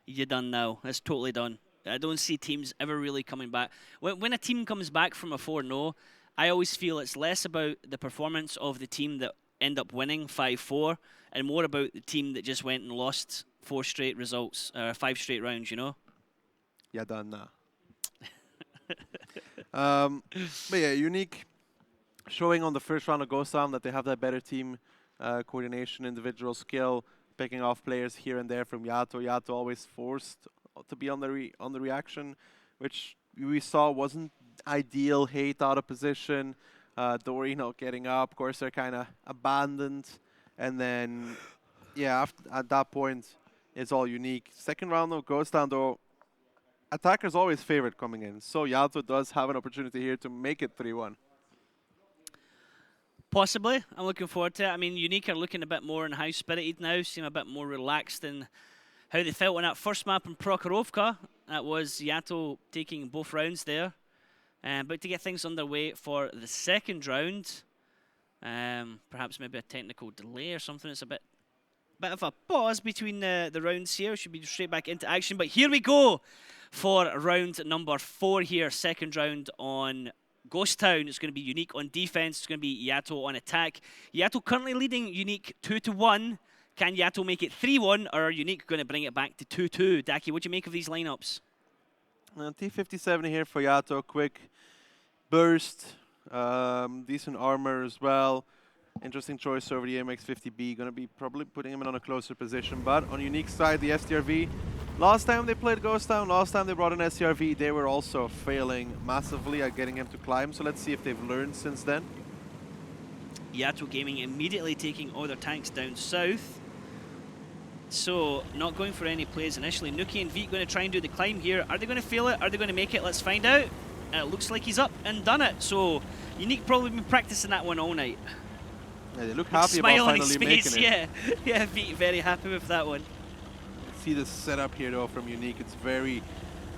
you're done now. It's totally done. I don't see teams ever really coming back. When a team comes back from a 4-0, I always feel it's less about the performance of the team that end up winning 5-4 and more about the team that just went and lost 4 straight results, 5 straight rounds, you know? Yeah, done. But yeah, Unique showing on the first round of Ghost Town that they have that better team coordination, individual skill, picking off players here and there from YaTo. YaTo always forced to be on the reaction, which we saw wasn't ideal. Hate out of position, Dory not getting up. Of course, they're kind of abandoned, and then yeah, at that point, it's all Unique. Second round of Ghost Town though. Attacker's always favorite coming in, so YaTo does have an opportunity here to make it 3-1. Possibly. I'm looking forward to it. I mean, Unique are looking a bit more in high-spirited now, seem a bit more relaxed in how they felt on that first map in Prokhorovka. That was YaTo taking both rounds there. But to get things underway for the second round, perhaps maybe a technical delay or something. It's a bit of a pause between the rounds here. Should be straight back into action. But here we go for round number 4 here. Second round on Ghost Town. It's going to be Unique on defense. It's going to be YaTo on attack. YaTo currently leading Unique 2-1. Can YaTo make it 3-1, or are Unique going to bring it back to 2-2? Daki, what do you make of these lineups? T57 here for YaTo. Quick burst, decent armor as well. Interesting choice over the MX-50B. Going to be probably putting him in on a closer position. But on Unique side, the STRV. Last time they played Ghost Town, last time they brought in STRV, they were also failing massively at getting him to climb. So let's see if they've learned since then. YaTo Gaming immediately taking all their tanks down south. So, not going for any plays initially. Nuki and Veet going to try and do the climb here. Are they going to fail it? Are they going to make it? Let's find out. It looks like he's up and done it. So, Unique probably been practicing that one all night. Yeah, they look happy about Smile on his finally face, making it. yeah. Veet very happy with that one. See the setup here though from Unique. It's very,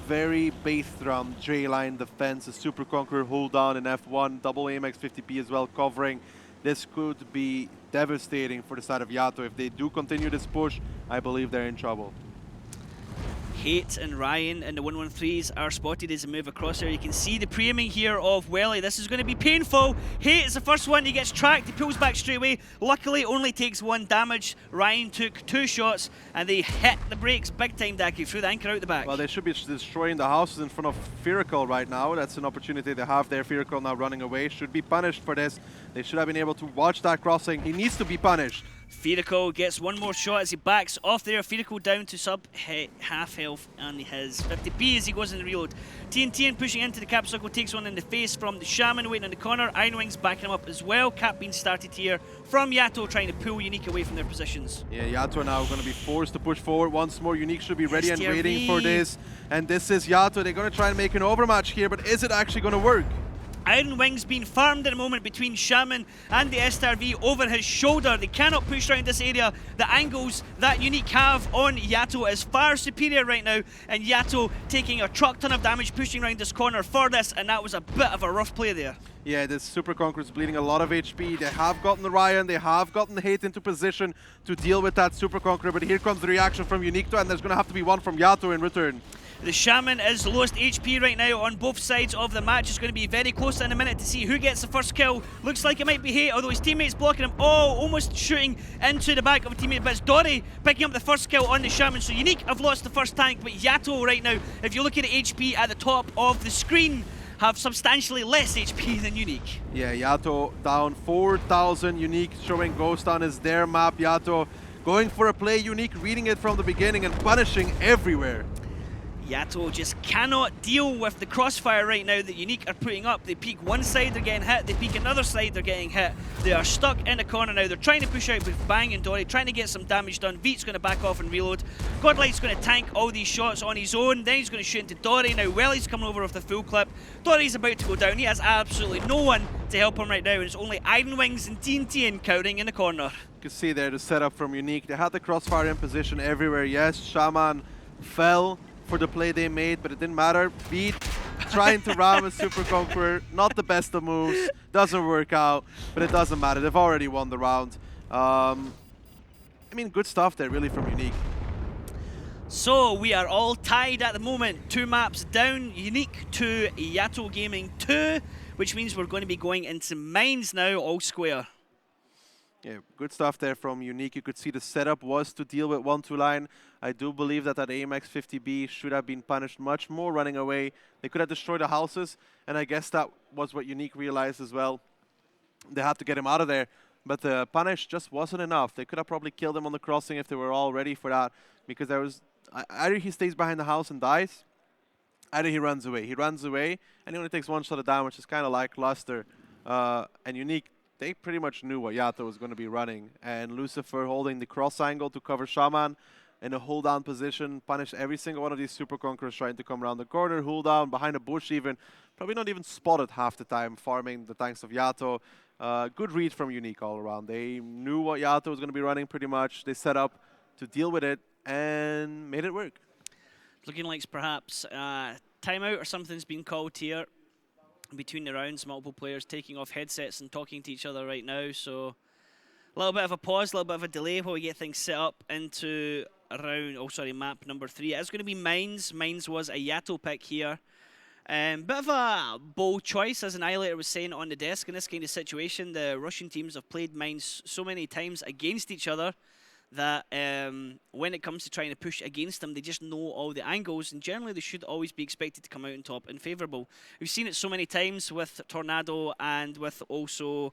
very based around J-line defense. A Super Conqueror hold down in F1, double AMX-50P as well covering. This could be devastating for the side of YaTo. If they do continue this push, I believe they're in trouble. Hate and Ryan and the 113s are spotted as they move across there. You can see the pre-aiming here of Welly. This is going to be painful. Hate is the first one. He gets tracked. He pulls back straight away. Luckily, only takes 1 damage. Ryan took 2 shots, and they hit the brakes big time, Daki, through the anchor out the back. Well, they should be destroying the houses in front of Firacle right now. That's an opportunity they have there. Firacle now running away. Should be punished for this. They should have been able to watch that crossing. He needs to be punished. Firacle gets 1 more shot as he backs off there. Firacle down to sub half health on his 50p as he goes in the reload. TNT pushing into the cap circle, takes 1 in the face from the Shaman waiting in the corner. Iron Wings backing him up as well. Cap being started here from YaTo, trying to pull Unique away from their positions. Yeah, YaTo now going to be forced to push forward once more. Unique should be ready and STRV. waiting for this. And this is YaTo. They're going to try and make an overmatch here, but is it actually going to work? Iron Wings being farmed at the moment between Shaman and the STRV over his shoulder. They cannot push around this area. The angles that Unique have on YaTo is far superior right now, and YaTo taking a truck ton of damage pushing around this corner for this, and that was a bit of a rough play there. Yeah, this Super Conqueror's bleeding a lot of HP. They have gotten the Ryan, they have gotten the Hate into position to deal with that Super Conqueror, but here comes the reaction from Unique, and there's going to have to be one from YaTo in return. The Shaman is the lowest HP right now on both sides of the match. It's going to be very close in a minute to see who gets the first kill. Looks like it might be Hate, although his teammate's blocking him. Oh, almost shooting into the back of a teammate, but it's Dory picking up the first kill on the Shaman. So Unique have lost the first tank, but YaTo right now, if you look at the HP at the top of the screen, have substantially less HP than Unique. Yeah, YaTo down 4,000. Unique showing Ghost on his their map. YaTo going for a play. Unique reading it from the beginning and punishing everywhere. YaTo just cannot deal with the crossfire right now that Unique are putting up. They peek one side, they're getting hit. They peek another side, they're getting hit. They are stuck in the corner now. They're trying to push out with Bang and Dory, trying to get some damage done. Veet's going to back off and reload. Godlight's going to tank all these shots on his own. Then he's going to shoot into Dory. Now Welly's coming over with the full clip. Dory's about to go down. He has absolutely no one to help him right now. And it's only Iron Wings and TNT encountering in the corner. You can see there the setup from Unique. They had the crossfire in position everywhere. Yes, Shaman fell for the play they made, but it didn't matter. Beat trying to ram a Super Conqueror, not the best of moves, doesn't work out, but it doesn't matter. They've already won the round. I mean, good stuff there really from Unique. So we are all tied at the moment. 2 maps down, Unique to YaTo Gaming 2, which means we're going to be going into mines now, all square. Yeah, good stuff there from Unique. You could see the setup was to deal with 1-2 line. I do believe that AMX 50B should have been punished much more running away. They could have destroyed the houses, and I guess that was what Unique realized as well. They had to get him out of there, but the punish just wasn't enough. They could have probably killed him on the crossing if they were all ready for that, because there was either he stays behind the house and dies, either he runs away. He runs away, and he only takes 1 shot of damage. It's kind of like Luster and Unique. They pretty much knew what YaTo was going to be running, and Lucifer holding the cross angle to cover Shaman in a hold down position, punish every single one of these Super Conquerors trying to come around the corner, hold down behind a bush even, probably not even spotted half the time, farming the tanks of YaTo. Good read from Unique all around. They knew what YaTo was going to be running pretty much. They set up to deal with it and made it work. Looking like perhaps timeout or something's been called here. Between the rounds, multiple players taking off headsets and talking to each other right now, so a little bit of a pause, a little bit of a delay while we get things set up into map number 3. It's going to be Mines. Mines was a YaTo pick here. Bit of a bold choice, as Annihilator was saying on the desk. In this kind of situation, the Russian teams have played Mines so many times against each other that when it comes to trying to push against them, they just know all the angles, and generally they should always be expected to come out on top and favourable. We've seen it so many times with Tornado and with also,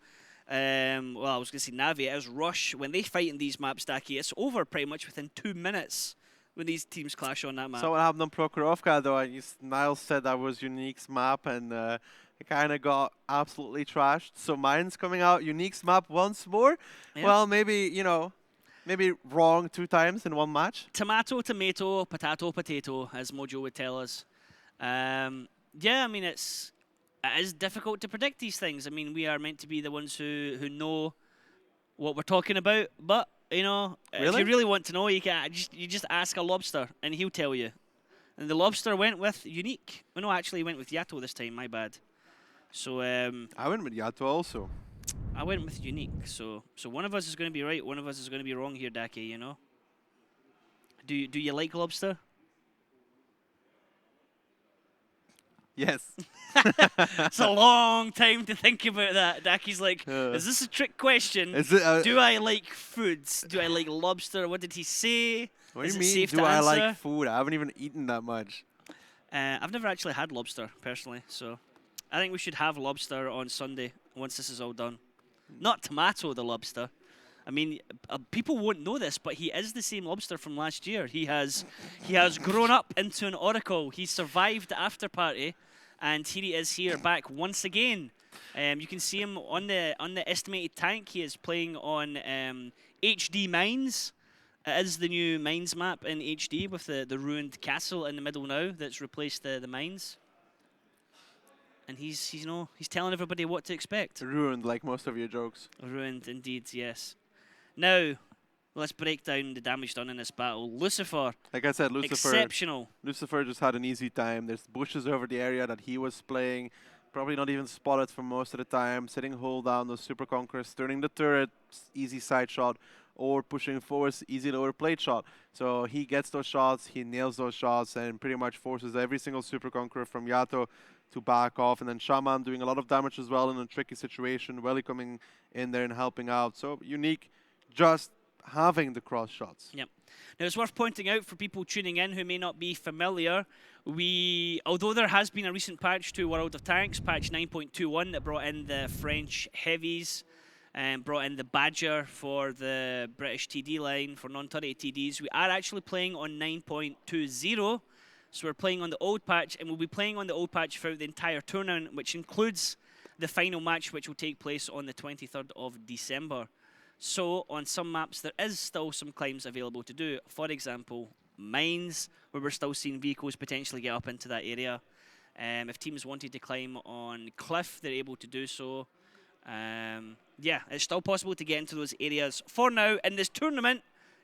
I was going to say Navi, as Rush. When they fight in these maps, Daki, it's over pretty much within 2 minutes when these teams clash on that map. So what happened on Prokhorovka though? Niles said that was Unique's map, and it kind of got absolutely trashed. So mine's coming out, Unique's map once more. Yeah. Well, maybe, you know, maybe wrong 2 times in one match. Tomato, tomato, potato, potato, as Mojo would tell us. Yeah, I mean, it is difficult to predict these things. I mean, we are meant to be the ones who know what we're talking about, but, you know, if you really want to know, you just ask a lobster, and he'll tell you. And the lobster went with Unique. Oh, no, actually, he went with YaTo this time, my bad. So, I went with YaTo also. I went with Unique, so one of us is going to be right, one of us is going to be wrong here, Daki, you know? Do you like lobster? Yes. It's a long time to think about that. Daki's like, is this a trick question? Is it, Do I like foods? Do I like lobster? What did he say? what Is do it you mean, safe do to I answer? like food? I haven't even eaten that much. I've never actually had lobster, personally, so I think we should have lobster on Sunday once this is all done. Not Tomato, the lobster. I mean, people won't know this, but he is the same lobster from last year. He has grown up into an oracle. He survived the after party, and here he is here back once again. You can see him on the estimated tank. He is playing on HD Mines. It is the new mines map in HD with the ruined castle in the middle now that's replaced the mines. And he's telling everybody what to expect. Ruined, like most of your jokes. Ruined indeed, yes. Now, let's break down the damage done in this battle. Lucifer, Like I said, exceptional. Lucifer just had an easy time. There's bushes over the area that he was playing. Probably not even spotted for most of the time. Sitting hold down those Super Conquerors, turning the turret, easy side shot, or pushing forwards, easy lower plate shot. So he gets those shots, he nails those shots, and pretty much forces every single Super Conqueror from YaTo to back off. And then Shaman doing a lot of damage as well in a tricky situation, Welly coming in there and helping out. So Unique just having the cross shots. Yep. Now, it's worth pointing out for people tuning in who may not be familiar, although there has been a recent patch to World of Tanks, patch 9.21, that brought in the French heavies and brought in the Badger for the British TD line for non-turret TDs. We are actually playing on 9.20, so we're playing on the old patch, and we'll be playing on the old patch throughout the entire tournament, which includes the final match, which will take place on the 23rd of December. So on some maps, there is still some climbs available to do. For example, mines, where we're still seeing vehicles potentially get up into that area. If teams wanted to climb on cliff, they're able to do so. Yeah, it's still possible to get into those areas for now in this tournament.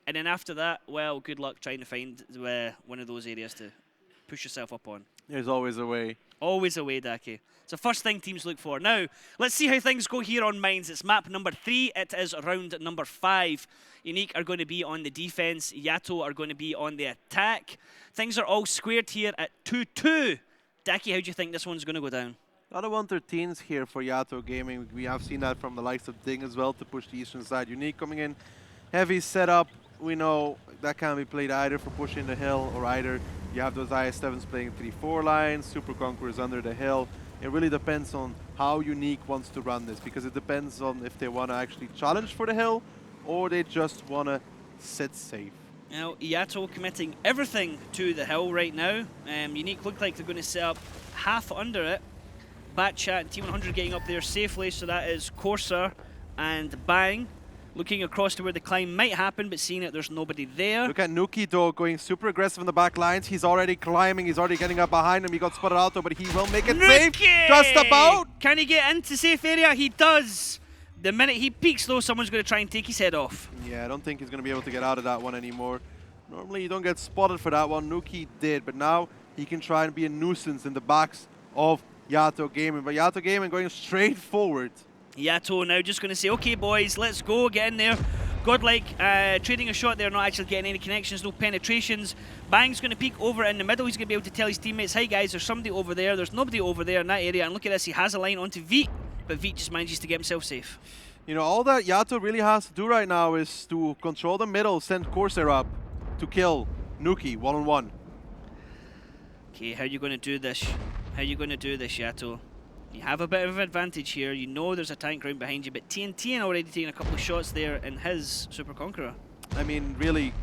And then after that, well, good luck trying to find one of those areas to push yourself up on. There's always a way. Always a way, Daki. It's the first thing teams look for. Now, let's see how things go here on Mines. It's map number 3. It is round number 5. Unique are going to be on the defense. YaTo are going to be on the attack. Things are all squared here at 2-2. Daki, how do you think this one's going to go down? A lot of 113s here for YaTo Gaming. We have seen that from the likes of Ding as well to push the eastern side. Unique coming in. Heavy setup. We know that can be played either for pushing the hill or either you have those IS-7s playing 3-4 lines, Super Conquerors under the hill. It really depends on how Unique wants to run this, because it depends on if they want to actually challenge for the hill or they just want to sit safe. Now, YaTo committing everything to the hill right now. Unique look like they're going to set up half under it. Batchat and T100 getting up there safely, so that is Corsair and Bang. Looking across to where the climb might happen, but seeing that there's nobody there. Look at Nuki though, going super aggressive in the back lines. He's already climbing, he's already getting up behind him. He got spotted out though, but he will make it safe. Just about! Can he get into safe area? He does! The minute he peeks though, someone's going to try and take his head off. Yeah, I don't think he's going to be able to get out of that one anymore. Normally you don't get spotted for that one. Nuki did, but now he can try and be a nuisance in the backs of YaTo Gaming. But YaTo Gaming going straight forward. YaTo now just going to say, okay boys, let's go, get in there. Godlike trading a shot there, not actually getting any connections, no penetrations. Bang's going to peek over in the middle. He's going to be able to tell his teammates, hi guys, there's somebody over there. There's nobody over there in that area. And look at this, he has a line onto Veet, but Veet just manages to get himself safe. You know, all that YaTo really has to do right now is to control the middle, send Corsair up to kill Nuki one-on-one. Okay, how are you going to do this? How are you going to do this, YaTo? You have a bit of an advantage here. You know there's a tank round behind you, but TNT already taking a couple of shots there in his Super Conqueror. I mean, really,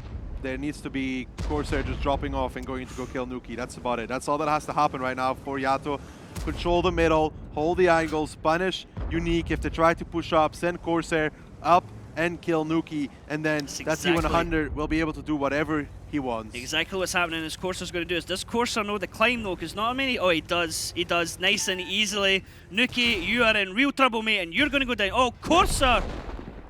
there needs to be Corsair just dropping off and going to go kill Nuki. That's about it. That's all that has to happen right now for YaTo. Control the middle, hold the angles, punish Unique if they try to push up, send Corsair up and kill Nuki, and then that T100 will be able to do whatever he wants. Exactly what's happening is Corsair's going to do is, does Corsair know the climb though? Because not many, oh he does, nice and easily. Nuki, you are in real trouble mate and you're going to go down. Oh, Corsair!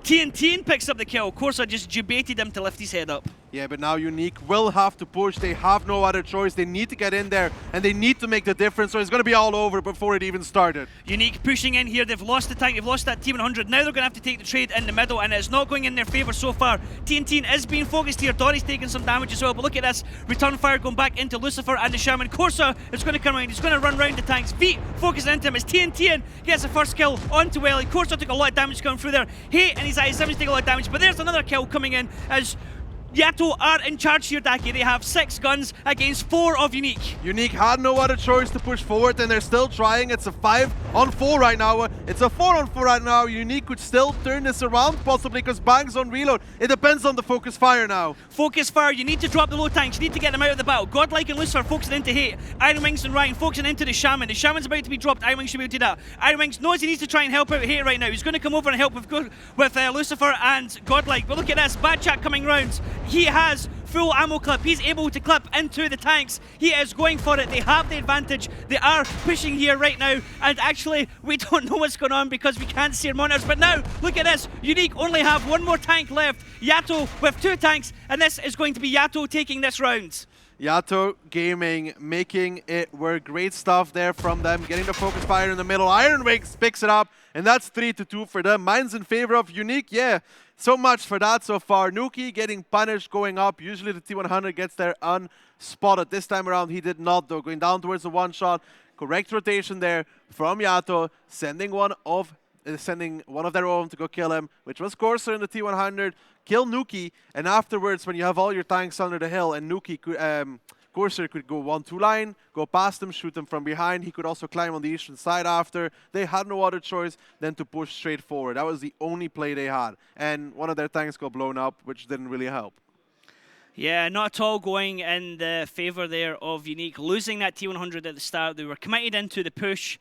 TNT picks up the kill. Corsair just debated him to lift his head up. Yeah, but now Unique will have to push. They have no other choice. They need to get in there, and they need to make the difference, so it's going to be all over before it even started. Unique pushing in here. They've lost the tank. They've lost that T100. Now they're going to have to take the trade in the middle, and it's not going in their favour so far. TNT is being focused here. Dory's taking some damage as well, but look at this. Return fire going back into Lucifer and the Shaman. Corsa is going to come around. He's going to run round the tanks. Feet focusing into him as TNT in gets the first kill onto Welly. Corsa took a lot of damage coming through there. Hate and his eyes taking a lot of damage, but there's another kill coming in as YaTo are in charge here, Daki. They have 6 guns against 4 of Unique. Unique had no other choice to push forward, and they're still trying. It's a 5-on-4 right now. It's a 4-on-4 right now. Unique could still turn this around, possibly, because Bang's on reload. It depends on the focus fire now. Focus fire, you need to drop the low tanks. You need to get them out of the battle. Godlike and Lucifer focusing into Hate. Iron Wings and Ryan focusing into the Shaman. The Shaman's about to be dropped. Iron Wings should be able to do that. Iron Wings knows he needs to try and help out Hate right now. He's going to come over and help with Lucifer and Godlike. But look at this, Bad Chat coming round. He has full ammo clip. He's able to clip into the tanks. He is going for it. They have the advantage. They are pushing here right now. And actually, we don't know what's going on because we can't see our monitors. But now, look at this. Unique only have 1 more tank left. YaTo with 2 tanks. And this is going to be YaTo taking this round. YaTo Gaming making it work. Great stuff there from them. Getting the focus fire in the middle. Iron Wings picks it up. And that's 3-2 for them. Mine's in favor of Unique. Yeah. So much for that so far. Nuki getting punished, going up. Usually the T100 gets there unspotted. This time around he did not though. Going down towards the one shot. Correct rotation there from YaTo. Sending one of their own to go kill him, which was Corsair in the T100. Kill Nuki, and afterwards when you have all your tanks under the hill and Nuki could, Corsair could go 1-2 line, go past him, shoot him from behind. He could also climb on the eastern side after. They had no other choice than to push straight forward. That was the only play they had. And one of their tanks got blown up, which didn't really help. Yeah, not at all going in the favour there of Unique. Losing that T100 at the start, they were committed into the push.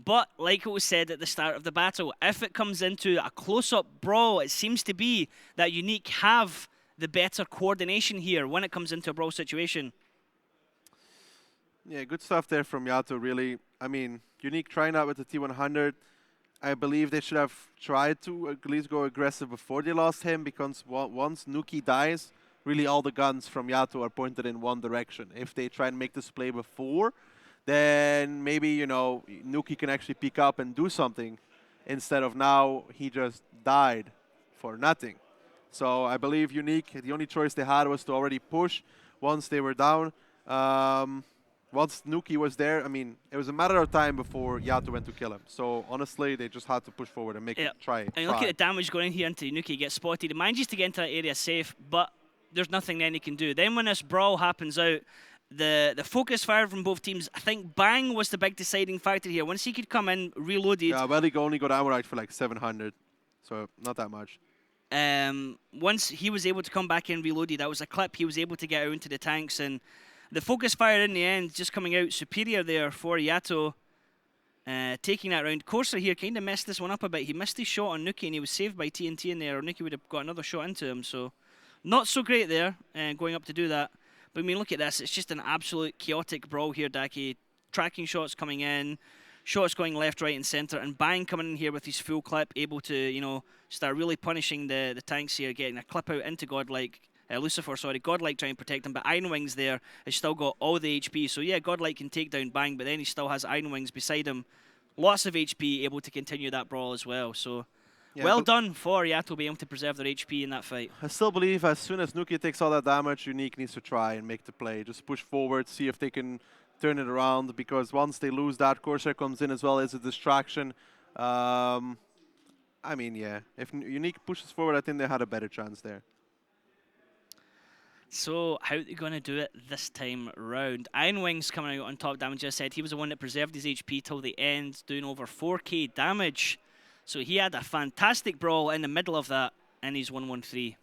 But like it was said at the start of the battle, if it comes into a close-up brawl, it seems to be that Unique have the better coordination here when it comes into a brawl situation. Yeah, good stuff there from YaTo, really. I mean, Unique trying out with the T100. I believe they should have tried to at least go aggressive before they lost him, because once Nuki dies, really all the guns from YaTo are pointed in one direction. If they try and make this play before, then maybe, you know, Nuki can actually pick up and do something, instead of now he just died for nothing. So I believe Unique, the only choice they had was to already push once they were down. Once Nuki was there, I mean, it was a matter of time before YaTo went to kill him. So honestly, they just had to push forward and make it try. And look at the damage going in here into Nuki. He gets spotted. He manages to get into that area safe, but there's nothing then he can do. Then when this brawl happens out, the focus fire from both teams, I think Bang was the big deciding factor here. Once he could come in reloaded. Yeah, well, he only got ammo right for like 700, so not that much. Once he was able to come back in reloaded, that was a clip he was able to get out into the tanks, and the focus fire in the end just coming out superior there for YaTo, taking that round. Corsair here kind of messed this one up a bit. He missed his shot on Nuki and he was saved by TNT in there, or Nuki would have got another shot into him, so not so great there, going up to do that. But I mean, look at this. It's just an absolute chaotic brawl here, Daki. Tracking shots coming in, shots going left, right, and centre, and Bang coming in here with his full clip, able to, you know, start really punishing the tanks here, getting a clip out into Godlike. Lucifer, sorry, Godlike trying to protect him, but Iron Wings there has still got all the HP. So yeah, Godlike can take down Bang, but then he still has Iron Wings beside him. Lots of HP, able to continue that brawl as well. So yeah, well done for YaTo being able to preserve their HP in that fight. I still believe as soon as Nuki takes all that damage, Unique needs to try and make the play. Just push forward, see if they can turn it around, because once they lose that, Corsair comes in as well as a distraction. I mean, yeah, if Unique pushes forward, I think they had a better chance there. So how are they going to do it this time round? Iron Wings coming out on top damage. I said he was the one that preserved his HP till the end, doing over 4k damage. So he had a fantastic brawl in the middle of that, and he's 1-1-3.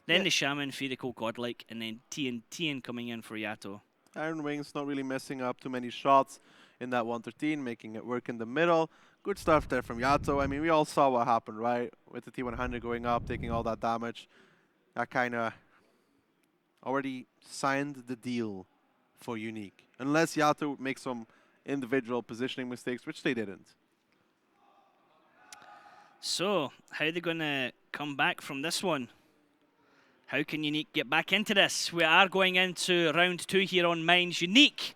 Then the Shaman, Furico, Godlike, and then TNT coming in for YaTo. Iron Wings not really messing up too many shots in that 113, making it work in the middle. Good stuff there from YaTo. I mean, we all saw what happened, right? With the T100 going up, taking all that damage. That kind of already signed the deal for Unique. Unless YaTo makes some individual positioning mistakes, which they didn't. So, how are they going to come back from this one? How can Unique get back into this? We are going into round 2 here on Mines. Unique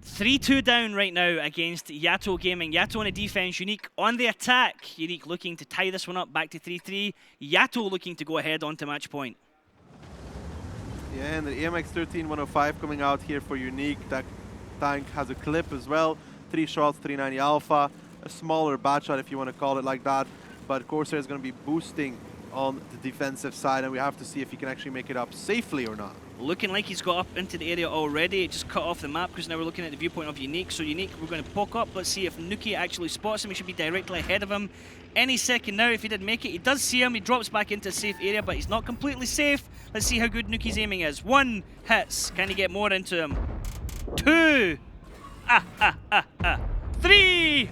3-2 down right now against YaTo Gaming. YaTo on the defense, Unique on the attack. Unique looking to tie this one up back to 3-3. YaTo looking to go ahead onto match point. Yeah, and the AMX 13105 coming out here for Unique. That tank has a clip as well. 3 shots, 390 alpha. A smaller bat shot if you want to call it like that. But Corsair is going to be boosting on the defensive side, and we have to see if he can actually make it up safely or not. Looking like he's got up into the area already. It just cut off the map because now we're looking at the viewpoint of Unique. So Unique, we're going to poke up. Let's see if Nuki actually spots him. He should be directly ahead of him any second now. If he didn't make it, he does see him. He drops back into a safe area, but he's not completely safe. Let's see how good Nuki's aiming is. 1 hits. Can he get more into him? 2. 3.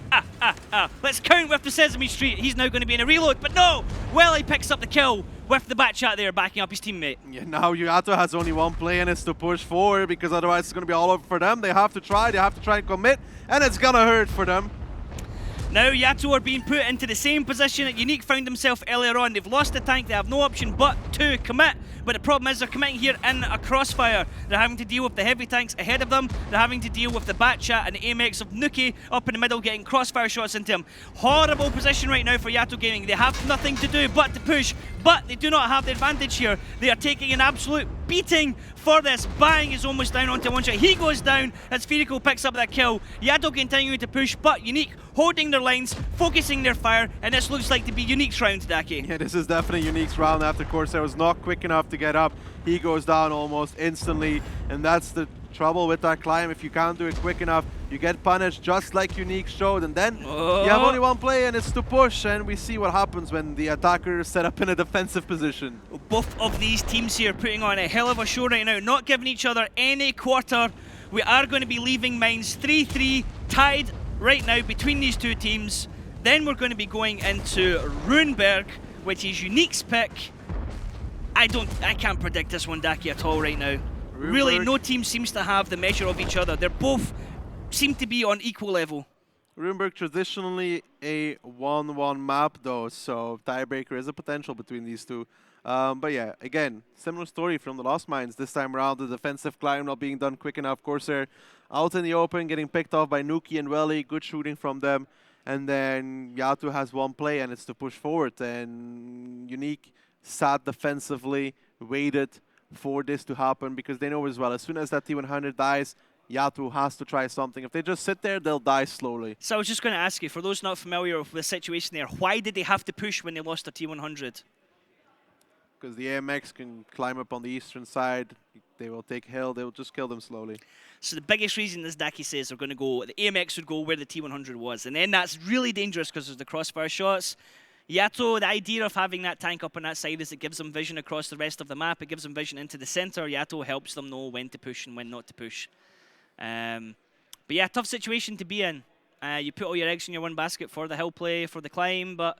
Let's count with the Sesame Street. He's now going to be in a reload, but no! Well, he picks up the kill with the bat shot there, backing up his teammate. Yeah, now YaTo has only one play, and it's to push forward, because otherwise it's going to be all over for them. They have to try and commit, and it's going to hurt for them. Now YaTo are being put into the same position that Unique found himself earlier on. They've lost the tank, they have no option but to commit. But the problem is they're committing here in a crossfire. They're having to deal with the heavy tanks ahead of them. They're having to deal with the Batchat and the AMX of Nuki up in the middle, getting crossfire shots into him. Horrible position right now for YaTo Gaming. They have nothing to do but to push, but they do not have the advantage here. They are taking an absolute beating for this. Bang is almost down onto one shot. He goes down as Firico picks up that kill. YaTo continuing to push, but Unique holding their lines, focusing their fire, and this looks like to be Unique's round, Daki. Yeah, this is definitely Unique's round after Corsair was not quick enough to get up. He goes down almost instantly, and that's the trouble with that climb. If you can't do it quick enough, you get punished just like Unique showed, and then you have only one play and it's to push, and we see what happens when the attacker is set up in a defensive position. Both of these teams here putting on a hell of a show right now, not giving each other any quarter. We are going to be leaving Mines 3-3, tied right now between these two teams. Then we're going to be going into Runeberg, which is Unique's pick. I can't predict this one, Daki, at all right now. Runeberg. Really, no team seems to have the measure of each other. They're both seem to be on equal level. Runeberg traditionally a 1-1 map though, so tiebreaker is a potential between these two. But yeah, again, similar story from the last Mines. This time around, the defensive climb not being done quick enough. Corsair out in the open, getting picked off by Nuki and Welly. Good shooting from them. And then YaTo has one play, and it's to push forward. And Unique sat defensively, waited for this to happen, because they know as well, as soon as that T100 dies, YaTo has to try something. If they just sit there, they'll die slowly. So I was just going to ask you, for those not familiar with the situation there, why did they have to push when they lost their T100? Because the AMX can climb up on the eastern side, they will take hill, they will just kill them slowly. So the biggest reason, as Daki says, they're going to go, the AMX would go where the T100 was, and then that's really dangerous because there's the crossfire shots. YaTo, the idea of having that tank up on that side is it gives them vision across the rest of the map, it gives them vision into the center. YaTo helps them know when to push and when not to push. But yeah, tough situation to be in. You put all your eggs in your one basket for the hill play, for the climb, but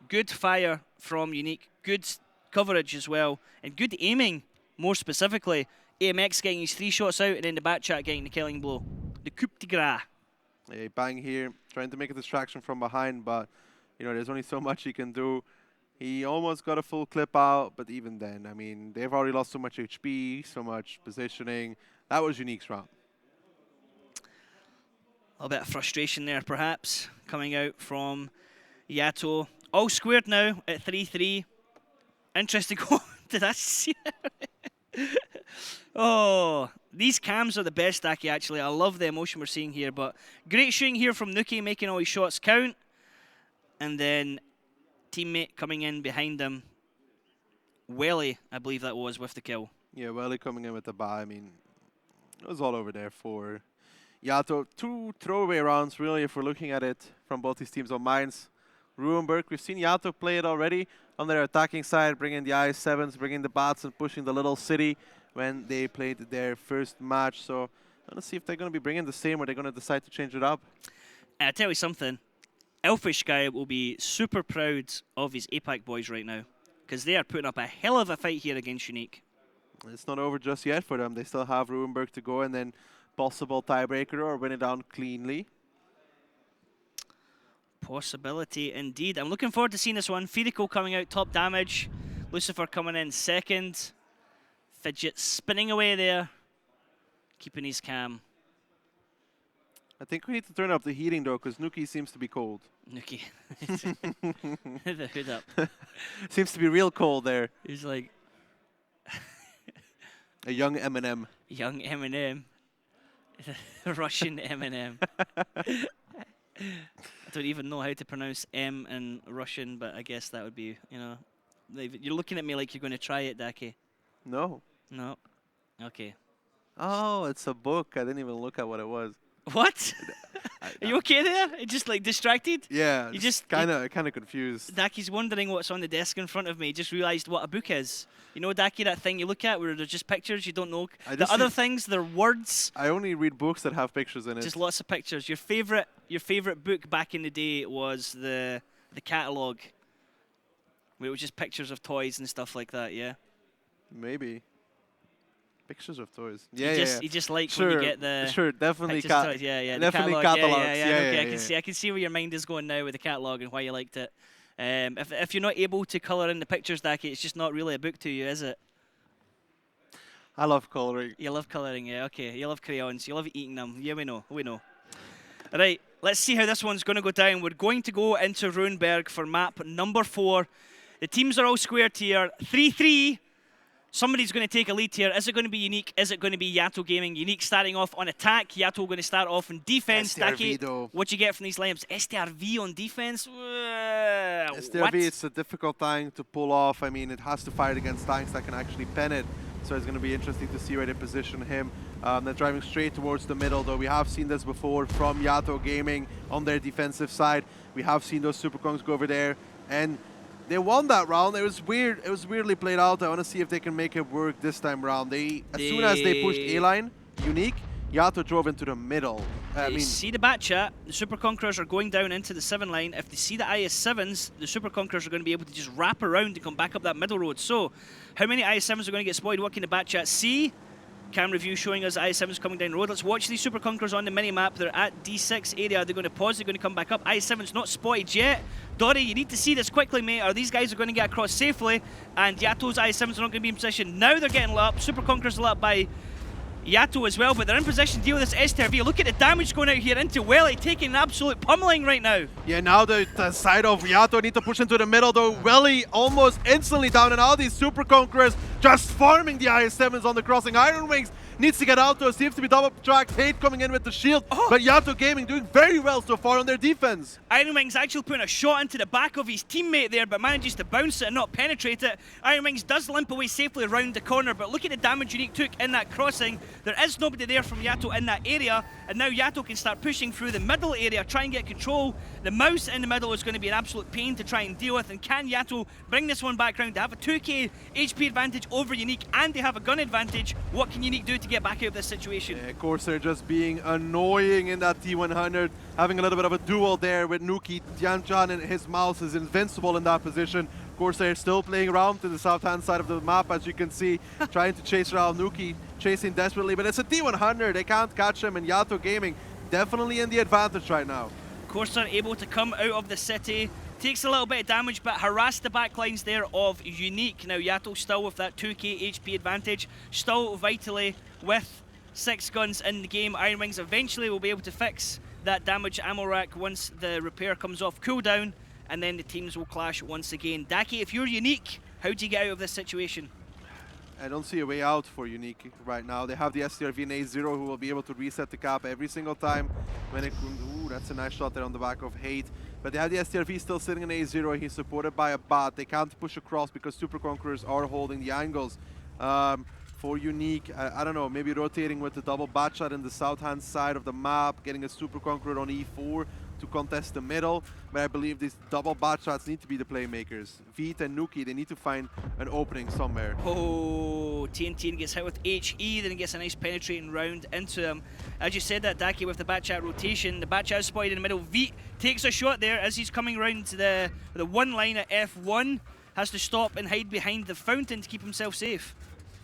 good fire from Unique, good coverage as well, and good aiming, more specifically. AMX getting his 3 shots out, and then the Batchat getting the killing blow. The coup de grace. A bang here, trying to make a distraction from behind, but you know, there's only so much he can do. He almost got a full clip out, but even then, I mean, they've already lost so much HP, so much positioning. That was Unique's round. A little bit of frustration there, perhaps, coming out from YaTo. All squared now at 3-3. Interesting. Did I see it? Oh, these cams are the best, Aki, actually. I love the emotion we're seeing here, but great shooting here from Nuki, making all his shots count. And then teammate coming in behind him. Welly, I believe that was, with the kill. Yeah, Welly coming in with the buy. I mean, it was all over there for YaTo. 2 throwaway rounds, really, if we're looking at it from both these teams on Mines. Runeberg, we've seen YaTo play it already on their attacking side, bringing the I-7s, bringing the bats, and pushing the little city when they played their first match. So let's see if they're going to be bringing the same, or they're going to decide to change it up. I'll tell you something. Elfish Guy will be super proud of his APAC boys right now, because they are putting up a hell of a fight here against Unique. It's not over just yet for them. They still have Runeberg to go, and then possible tiebreaker or win it down cleanly. Possibility indeed. I'm looking forward to seeing this one. Firico coming out top damage. Lucifer coming in second. Fidget spinning away there, keeping his calm. I think we need to turn up the heating though, because Nuki seems to be cold. Nuki. The hood up. Seems to be real cold there. He's like A young Eminem. young Eminem. Russian Eminem. I don't even know how to pronounce M in Russian, but I guess that would be, you know. You're looking at me like you're going to try it, Daki. No. No. Okay. Oh, it's a book. I didn't even look at what it was. What? Are you okay there? You just like distracted? Yeah. You just kind of confused. Daki's wondering what's on the desk in front of me. Just realised what a book is. You know, Daki, that thing you look at where there's just pictures, you don't know. The other things, they're words. I only read books that have pictures in it. Just lots of pictures. Your favorite book back in the day was the catalogue, where it was just pictures of toys and stuff like that. Yeah. Maybe. Pictures of toys. You just like when you get the definitely pictures of toys. Yeah. definitely the catalogs. Okay, I can see where your mind is going now with the catalogue and why you liked it. If you're not able to colour in the pictures, Daki, it's just not really a book to you, is it? I love coloring. You love colouring, yeah. Okay, you love crayons. You love eating them. Yeah, we know. Right, let's see how this one's going to go down. We're going to go into Runeberg for map number 4. The teams are all squared here. 3-3. Somebody's going to take a lead here. Is it going to be Unique? Is it going to be YaTo Gaming? Unique starting off on attack. YaTo going to start off in defense. Daki, what you get from these lineups? STRV on defense? STRV, it's a difficult tank to pull off. I mean, it has to fight against tanks that can actually pen it. So it's going to be interesting to see where they position him. They're driving straight towards the middle, though. We have seen this before from YaTo Gaming on their defensive side. We have seen those Super Kongs go over there, and they won that round. It was weird. It was weirdly played out. I want to see if they can make it work this time around. As soon as they pushed A-line, Unique, YaTo drove into the middle. I mean, see the bat chat. The Super Conquerors are going down into the 7 line. If they see the IS-7s, the Super Conquerors are going to be able to just wrap around and come back up that middle road. So, how many IS-7s are going to get spoiled? What can the bat chat see? Camera view showing us IS-7s coming down the road. Let's watch these Super Conquerors on the mini-map. They're at D6 area. They're going to pause. They're going to come back up. IS-7's not spotted yet. Dory, you need to see this quickly, mate, or these guys are going to get across safely, and YaTo's IS-7s are not going to be in position. Now they're getting lit up. Super Conquerors lit up by YaTo as well, but they're in position to deal with this STRV. Look at the damage going out here into Welly, taking an absolute pummeling right now. Yeah, now the side of YaTo need to push into the middle, though. Welly almost instantly down, and all these Super Conquerors just farming the IS-7s on the crossing. Iron Wings needs to get out, though. Seems to be double tracked. Hate coming in with the shield, but YaTo Gaming doing very well so far on their defense. Iron Wings actually putting a shot into the back of his teammate there, but manages to bounce it and not penetrate it. Iron Wings does limp away safely around the corner, but look at the damage Unique took in that crossing. There is nobody there from YaTo in that area, and now YaTo can start pushing through the middle area, try and get control. The mouse in the middle is going to be an absolute pain to try and deal with, and can YaTo bring this one back round to have a 2k HP advantage over Unique, and they have a gun advantage? What can Unique do to get back out of this situation? Yeah, of course, they're just being annoying in that T100, having a little bit of a duel there with Nuki. Tiantian and his mouse is invincible in that position. Of course, they're still playing around to the south-hand side of the map, as you can see, trying to chase around Nuki, chasing desperately, but it's a T100. They can't catch him, and YaTo Gaming definitely in the advantage right now. Of course, they're able to come out of the city. Takes a little bit of damage, but harass the backlines there of Unique. Now, YaTo still with that 2k HP advantage, still vitally with 6 guns in the game. Iron Wings eventually will be able to fix that damage ammo rack once the repair comes off cooldown, and then the teams will clash once again. Daki, if you're Unique, how do you get out of this situation? I don't see a way out for Unique right now. They have the STRV and A0 who will be able to reset the cap every single time. When it, ooh, that's a nice shot there on the back of Hate. But they have the STRV still sitting in A0. He's supported by a bot. They can't push across because Super Conquerors are holding the angles. For Unique, I don't know, maybe rotating with the double bat shot in the south-hand side of the map, getting a Super Conqueror on E4 to contest the middle. But I believe these double bat shots need to be the playmakers. Veet and Nuki, they need to find an opening somewhere. Oh, TNT gets hit with HE, then he gets a nice penetrating round into him. As you said that, Daki, with the bat chat rotation, the bat chat is spotted in the middle. Veet takes a shot there as he's coming around to the one line at F1. Has to stop and hide behind the fountain to keep himself safe.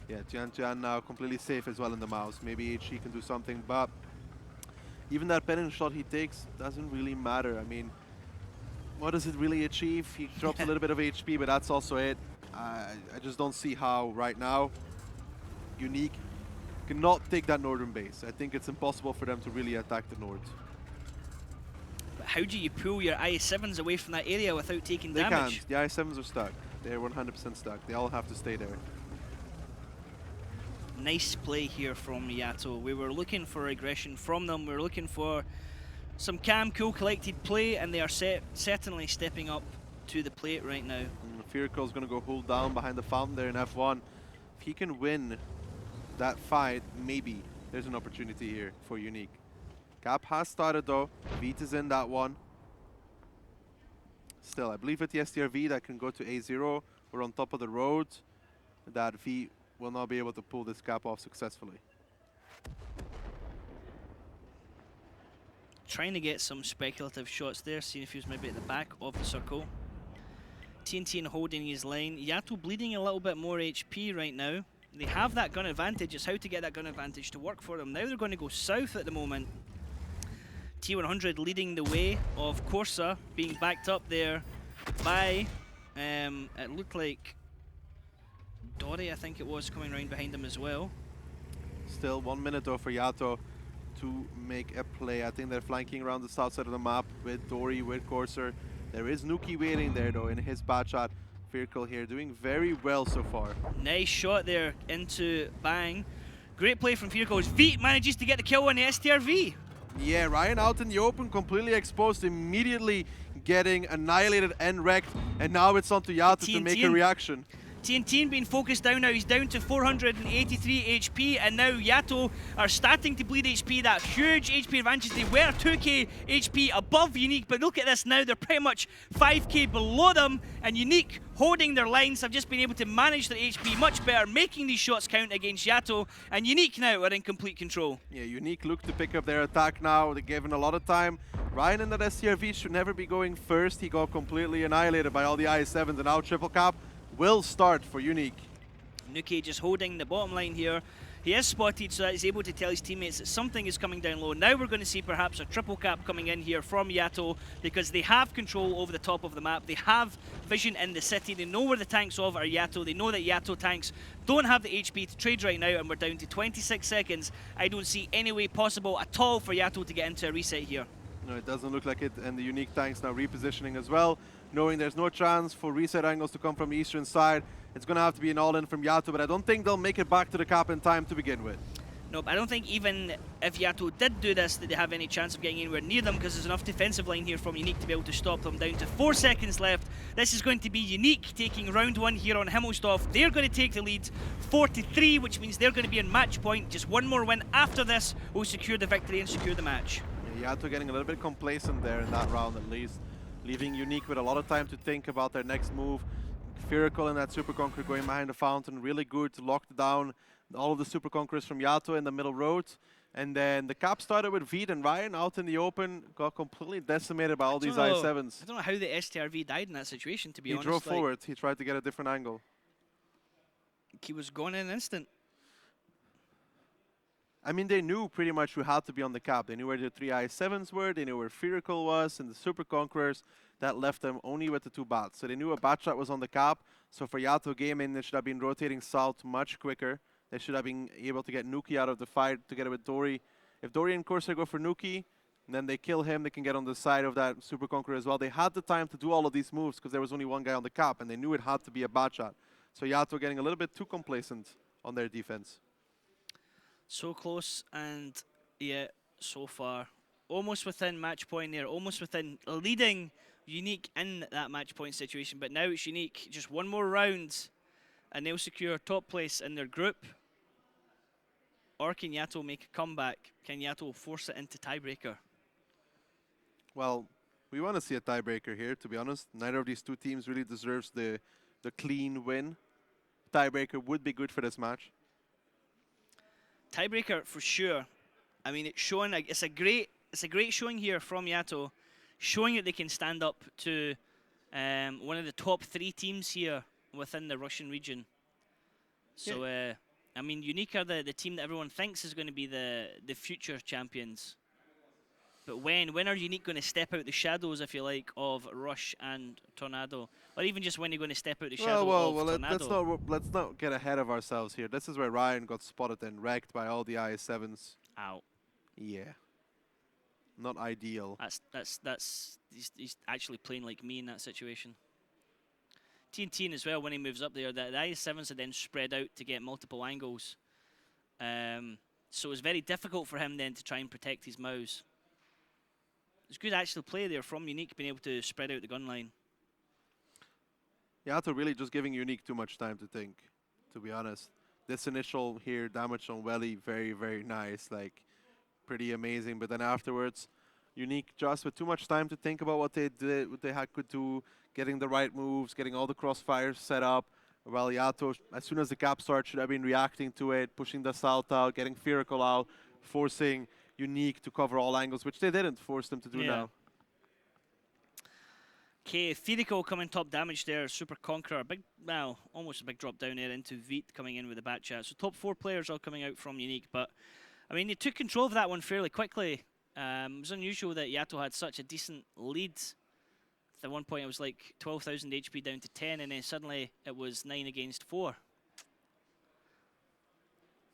Yeah, Tian now completely safe as well in the mouse. Maybe HE can do something, but even that penning shot he takes doesn't really matter. I mean, what does it really achieve? He drops a little bit of HP, but that's also it. I just don't see how right now Unique cannot take that northern base. I think it's impossible for them to really attack the north. But how do you pull your I7s away from that area without taking They damage? can't. The I7s are stuck. They're 100% stuck. They all have to stay there. Nice play here from YaTo. We were looking for aggression from them. We were looking for some calm, cool, collected play, and they are certainly stepping up to the plate right now. Firiko's going to go hold down behind the fountain there in F1. If he can win that fight, maybe there's an opportunity here for Unique. Cap has started though. Veet is in that one. Still, I believe with the STRV that can go to A0. We're on top of the road. That V will not be able to pull this cap off successfully. Trying to get some speculative shots there, seeing if he was maybe at the back of the circle. TNT holding his line. YaTo bleeding a little bit more HP right now. They have that gun advantage. It's how to get that gun advantage to work for them. Now they're going to go south at the moment. T100 leading the way of Corsa, being backed up there by, it looked like Dory, I think it was, coming around behind him as well. Still 1 minute though for YaTo to make a play. I think they're flanking around the south side of the map with Dory, with Corsair. There is Nuki waiting there though in his bad shot. Vehicle here doing very well so far. Nice shot there into Bang. Great play from Vehicle. Veet manages to get the kill on the STRV. Yeah, Ryan out in the open, completely exposed, immediately getting annihilated and wrecked. And now it's on to YaTo to make a reaction. TNT being focused down now, he's down to 483 HP, and now YaTo are starting to bleed HP, that huge HP advantage. They were 2k HP above Unique, but look at this now, they're pretty much 5k below them, and Unique holding their lines have just been able to manage their HP much better, making these shots count against YaTo, and Unique now are in complete control. Yeah, Unique look to pick up their attack now, they're given a lot of time. Ryan in that STRV should never be going first, he got completely annihilated by all the I7s, and now triple cap will start for Unique. Nuki just holding the bottom line here. He is spotted so that he's able to tell his teammates that something is coming down low. Now we're going to see perhaps a triple cap coming in here from YaTo because they have control over the top of the map. They have vision in the city. They know where the tanks of are YaTo. They know that YaTo tanks don't have the HP to trade right now, and we're down to 26 seconds. I don't see any way possible at all for YaTo to get into a reset here. No, it doesn't look like it, and the Unique tanks now repositioning as well, knowing there's no chance for reset angles to come from the eastern side. It's going to have to be an all-in from YaTo, but I don't think they'll make it back to the cap in time to begin with. Nope, I don't think even if YaTo did do this that they have any chance of getting anywhere near them, because there's enough defensive line here from Unique to be able to stop them. Down to 4 seconds left. This is going to be Unique taking round 1 here on Himmelstoff. They're going to take the lead 4-3, which means they're going to be on match point. Just one more win after this will secure the victory and secure the match. Yeah, YaTo getting a little bit complacent there in that round at least, leaving Unique with a lot of time to think about their next move. Firacle and that Super Conqueror going behind the fountain, really good to lock down all of the Super Conquerors from YaTo in the middle road. And then the cap started with Veet, and Ryan out in the open got completely decimated by all these I7s. I don't know how the STRV died in that situation, to be honest. He drove forward, he tried to get a different angle. He was gone in an instant. I mean, they knew pretty much who had to be on the cap. They knew where the 3 I7s were, they knew where Firacle was, and the Super Conquerors. That left them only with the 2 bats. So they knew a bat shot was on the cap. So for YaTo Gaming, they should have been rotating south much quicker. They should have been able to get Nuki out of the fight together with Dory. If Dory and Corsair go for Nuki, then they kill him, they can get on the side of that Super Conqueror as well. They had the time to do all of these moves because there was only one guy on the cap, and they knew it had to be a bat shot. So YaTo getting a little bit too complacent on their defense. So close, and yeah, so far. Almost within match point there, almost within leading Unique in that match point situation, but now it's Unique. Just one more round, and they'll secure top place in their group. Or can YaTo make a comeback? Can YaTo force it into tiebreaker? Well, we want to see a tiebreaker here, to be honest. Neither of these two teams really deserves the clean win. Tiebreaker would be good for this match. Tiebreaker for sure. I mean, it's showing. It's a great showing here from YaTo, showing that they can stand up to one of the top 3 teams here within the Russian region. So, I mean, Unique are the team that everyone thinks is going to be the future champions. But when are Unique going to step out the shadows, if you like, of Rush and Tornado, or even just when you're going to step out the shadow of Tornado? Let's not get ahead of ourselves here. This is where Ryan got spotted and wrecked by all the IS-7s. Ow. Yeah. Not ideal. He's actually playing like me in that situation. TNT as well, when he moves up there, the IS-7s are then spread out to get multiple angles. So it's very difficult for him then to try and protect his mouse. It's good actual play there from Unique, being able to spread out the gun line. YaTo really just giving Unique too much time to think, to be honest. This initial here damage on Welly, very, very nice, like pretty amazing. But then afterwards, Unique just with too much time to think about what they did, what they could do, getting the right moves, getting all the crossfires set up. While YaTo, as soon as the gap starts, should have been reacting to it, pushing the Salt out, getting Firacle out, forcing Unique to cover all angles, which they didn't force them to do now. Okay, Firacle coming top damage there, Super Conqueror, almost a big drop down there into Veet coming in with the bat chat. So top 4 players all coming out from Unique, but I mean, they took control of that one fairly quickly. It was unusual that YaTo had such a decent lead. At one point it was like 12,000 HP down to 10, and then suddenly it was 9 against 4.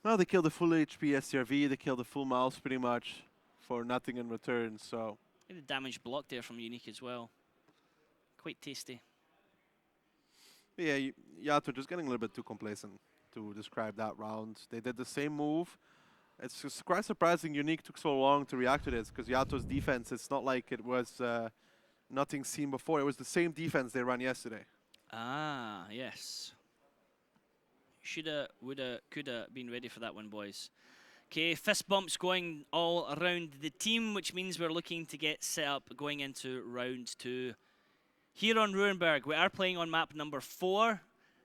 Well, they killed the full HP SCRV, they killed the full mouse pretty much for nothing in return, so. And the damage block there from Unique as well. Quite tasty. But yeah, YaTo just getting a little bit too complacent to describe that round. They did the same move. It's just quite surprising Unique took so long to react to this, because YaTo's defense, it's not like it was nothing seen before. It was the same defense they ran yesterday. Ah, yes. Shoulda, woulda, coulda been ready for that one, boys. Okay, fist bumps going all around the team, which means we're looking to get set up going into round 2. Here on Rurenberg, we are playing on map number 4.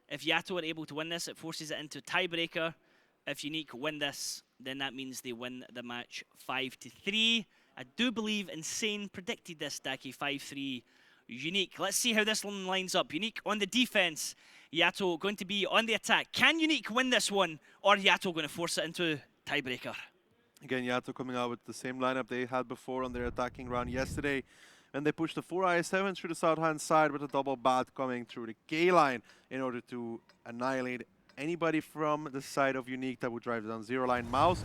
If YaTo are able to win this, it forces it into tiebreaker. If Unique win this, then that means they win the match 5-3. I do believe Insane predicted this, Daki, 5-3 Unique. Let's see how this one lines up. Unique on the defense. YaTo going to be on the attack. Can Unique win this one, or YaTo going to force it into tiebreaker? Again, YaTo coming out with the same lineup they had before on their attacking round yesterday. And they pushed the 4 IS-7s through the south-hand side with a double bat coming through the K line in order to annihilate anybody from the side of Unique that would drive down zero line mouse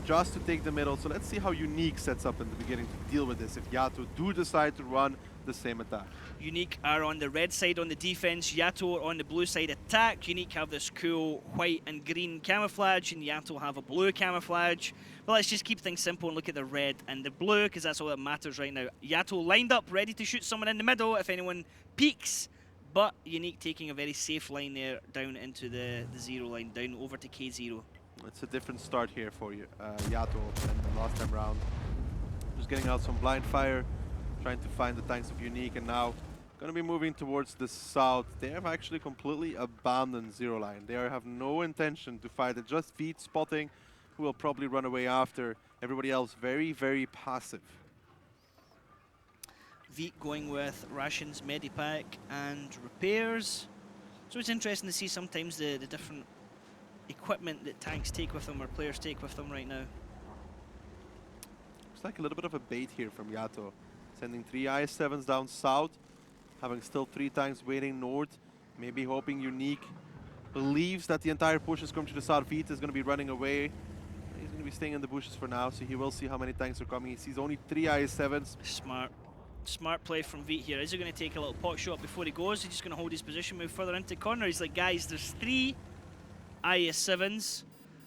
just to take the middle. So let's see how Unique sets up in the beginning to deal with this if YaTo do decide to run the same attack. Unique are on the red side on the defense, YaTo on the blue side attack. Unique have this cool white and green camouflage, and YaTo have a blue camouflage. But let's just keep things simple and look at the red and the blue, because that's all that matters right now. YaTo lined up, ready to shoot someone in the middle if anyone peeks, but Unique taking a very safe line there down into the zero line, down over to K0. It's a different start here for you, YaTo, than the last time round. Just getting out some blind fire, trying to find the tanks of Unique, and now going to be moving towards the south. They have actually completely abandoned zero line. They have no intention to fight it, just Veet spotting, who will probably run away after. Everybody else very, very passive. Veet going with rations, medipack, and repairs. So it's interesting to see sometimes the different equipment that tanks take with them or players take with them right now. Looks like a little bit of a bait here from YaTo. Sending 3 IS-7s down south, having still 3 tanks waiting north, maybe hoping Unique believes that the entire push is coming to the south. Veet is going to be running away. He's going to be staying in the bushes for now, so he will see how many tanks are coming. He sees only 3 IS-7s. Smart play from Veet here. Is he going to take a little pot shot before he goes? He's just going to hold his position, move further into the corner. He's like, guys, there's 3 IS-7s,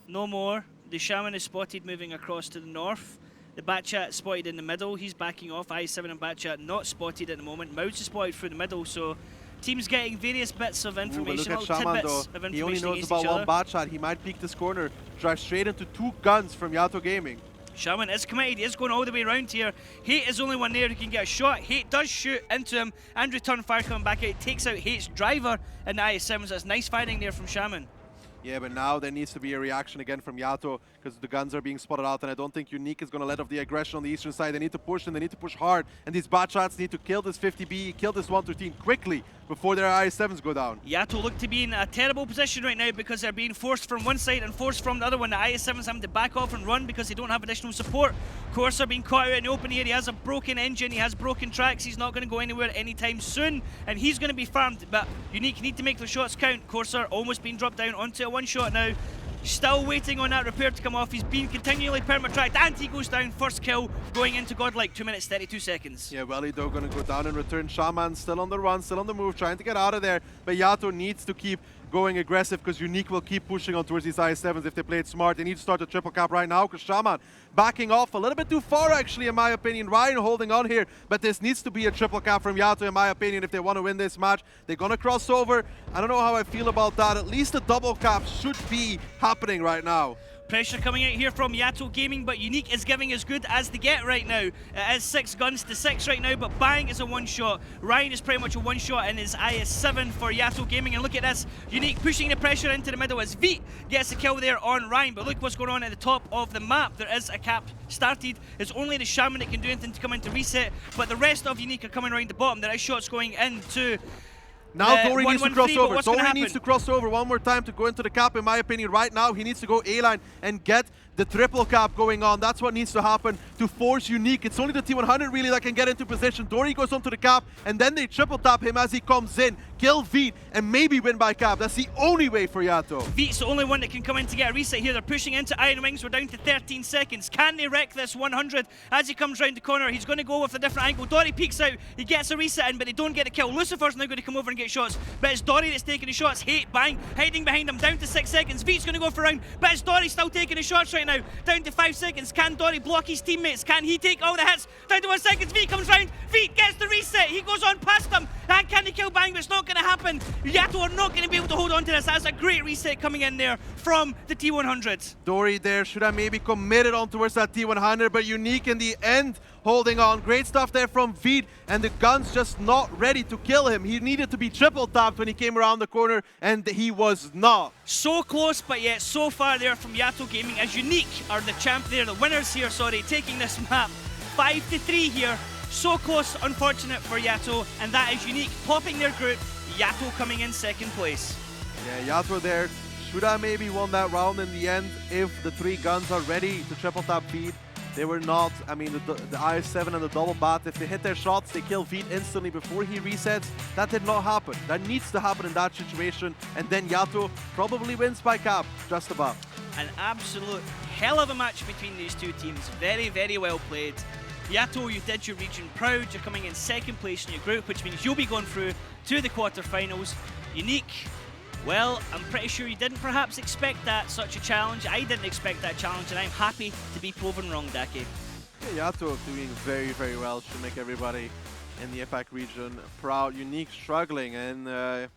no more. The Shaman is spotted moving across to the north. The Batchat spotted in the middle. He's backing off. IS-7 and Batchat not spotted at the moment. Mouse is spotted through the middle, so team's getting various bits of information, look at Shaman, tidbits of information. He only knows against about each one other. Batchat. He might peek this corner, drive straight into 2 guns from YaTo Gaming. Shaman is committed, he is going all the way around here. Hate is the only one there who can get a shot. Hate does shoot into him and return fire coming back out. Takes out Hate's driver and the IS-7s. That's nice firing there from Shaman. Yeah, but now there needs to be a reaction again from YaTo because the guns are being spotted out, and I don't think Unique is going to let off the aggression on the eastern side. They need to push, and they need to push hard. And these bot shots need to kill this 50B, kill this 113 quickly before their IS-7s go down. YaTo look to be in a terrible position right now because they're being forced from one side and forced from the other one. The IS-7's having to back off and run because they don't have additional support. Corsair being caught out in the open here. He has a broken engine, he has broken tracks. He's not going to go anywhere anytime soon, and he's going to be farmed. But Unique need to make their shots count. Corsair almost being dropped down onto a one-shot now. Still waiting on that repair to come off. He's been continually perma-tracked, and he goes down. First kill going into Godlike, 2 minutes 32 seconds. Yeah, YaTo going to go down in return. Shaman still on the run, still on the move, trying to get out of there. But YaTo needs to keep going aggressive because Unique will keep pushing on towards these IS-7s if they play it smart. They need to start a triple cap right now because Shaman backing off a little bit too far, actually, in my opinion. Ryan holding on here, but this needs to be a triple cap from YaTo, in my opinion, if they want to win this match. They're going to cross over. I don't know how I feel about that. At least a double cap should be happening right now. Pressure coming out here from YaTo Gaming, but Unique is giving as good as they get right now. It is 6 guns to 6 right now, but Bang is a one-shot. Ryan is pretty much a one-shot in his IS-7 for YaTo Gaming, and look at this. Unique pushing the pressure into the middle as Veet gets a kill there on Ryan, but look what's going on at the top of the map. There is a cap started. It's only the Shaman that can do anything to come into reset, but the rest of Unique are coming around the bottom. There is shots going into... Now Dory needs to cross over. Dory needs to cross over one more time to go into the cap, in my opinion. Right now, he needs to go A-line and get the triple cap going on. That's what needs to happen to force Unique. It's only the T100 really that can get into position. Dory goes onto the cap, and then they triple tap him as he comes in, kill Veet, and maybe win by cap. That's the only way for YaTo. Veet's the only one that can come in to get a reset here. They're pushing into Iron Wings. We're down to 13 seconds. Can they wreck this 100? As he comes round the corner, he's going to go with a different angle. Dory peeks out. He gets a reset in, but they don't get a kill. Lucifer's now going to come over and get shots, but it's Dory that's taking the shots. Hate, Bang, hiding behind him. Down to 6 seconds. Veet's going to go for a round, but it's Dory still taking the shots right now. Down to 5 seconds. Can Dory block his teammates? Can he take all the hits? Down to 1 second. Veet comes round. Veet gets the reset. He goes on past them. And can he kill Bang? But it's not going to happen. YaTo are not going to be able to hold on to this. That's a great reset coming in there from the T100. Dory there should have maybe committed on towards that T100, but Unique in the end holding on. Great stuff there from Veet, and the gun's just not ready to kill him. He needed to be triple tapped when he came around the corner, and he was not. So close, but yet so far there from YaTo Gaming, as Unique are the champ there, the winners here, sorry, taking this map 5-3 here. So close, unfortunate for YaTo, and that is Unique topping their group. YaTo coming in second place. Yeah, YaTo there should have maybe won that round in the end if the 3 guns are ready to triple tap Veet. They were not. I mean, the IS-7 and the double bat, if they hit their shots, they kill Veet instantly before he resets. That did not happen. That needs to happen in that situation, and then YaTo probably wins by cap, just about. An absolute hell of a match between these two teams. Very, very well played. YaTo, you did your region proud. You're coming in second place in your group, which means you'll be going through to the quarterfinals. Unique, well, I'm pretty sure you didn't perhaps expect that, such a challenge. I didn't expect that challenge, and I'm happy to be proven wrong, Dake. Yeah, YaTo doing very, very well. Should make everybody in the APAC region proud. Unique struggling, and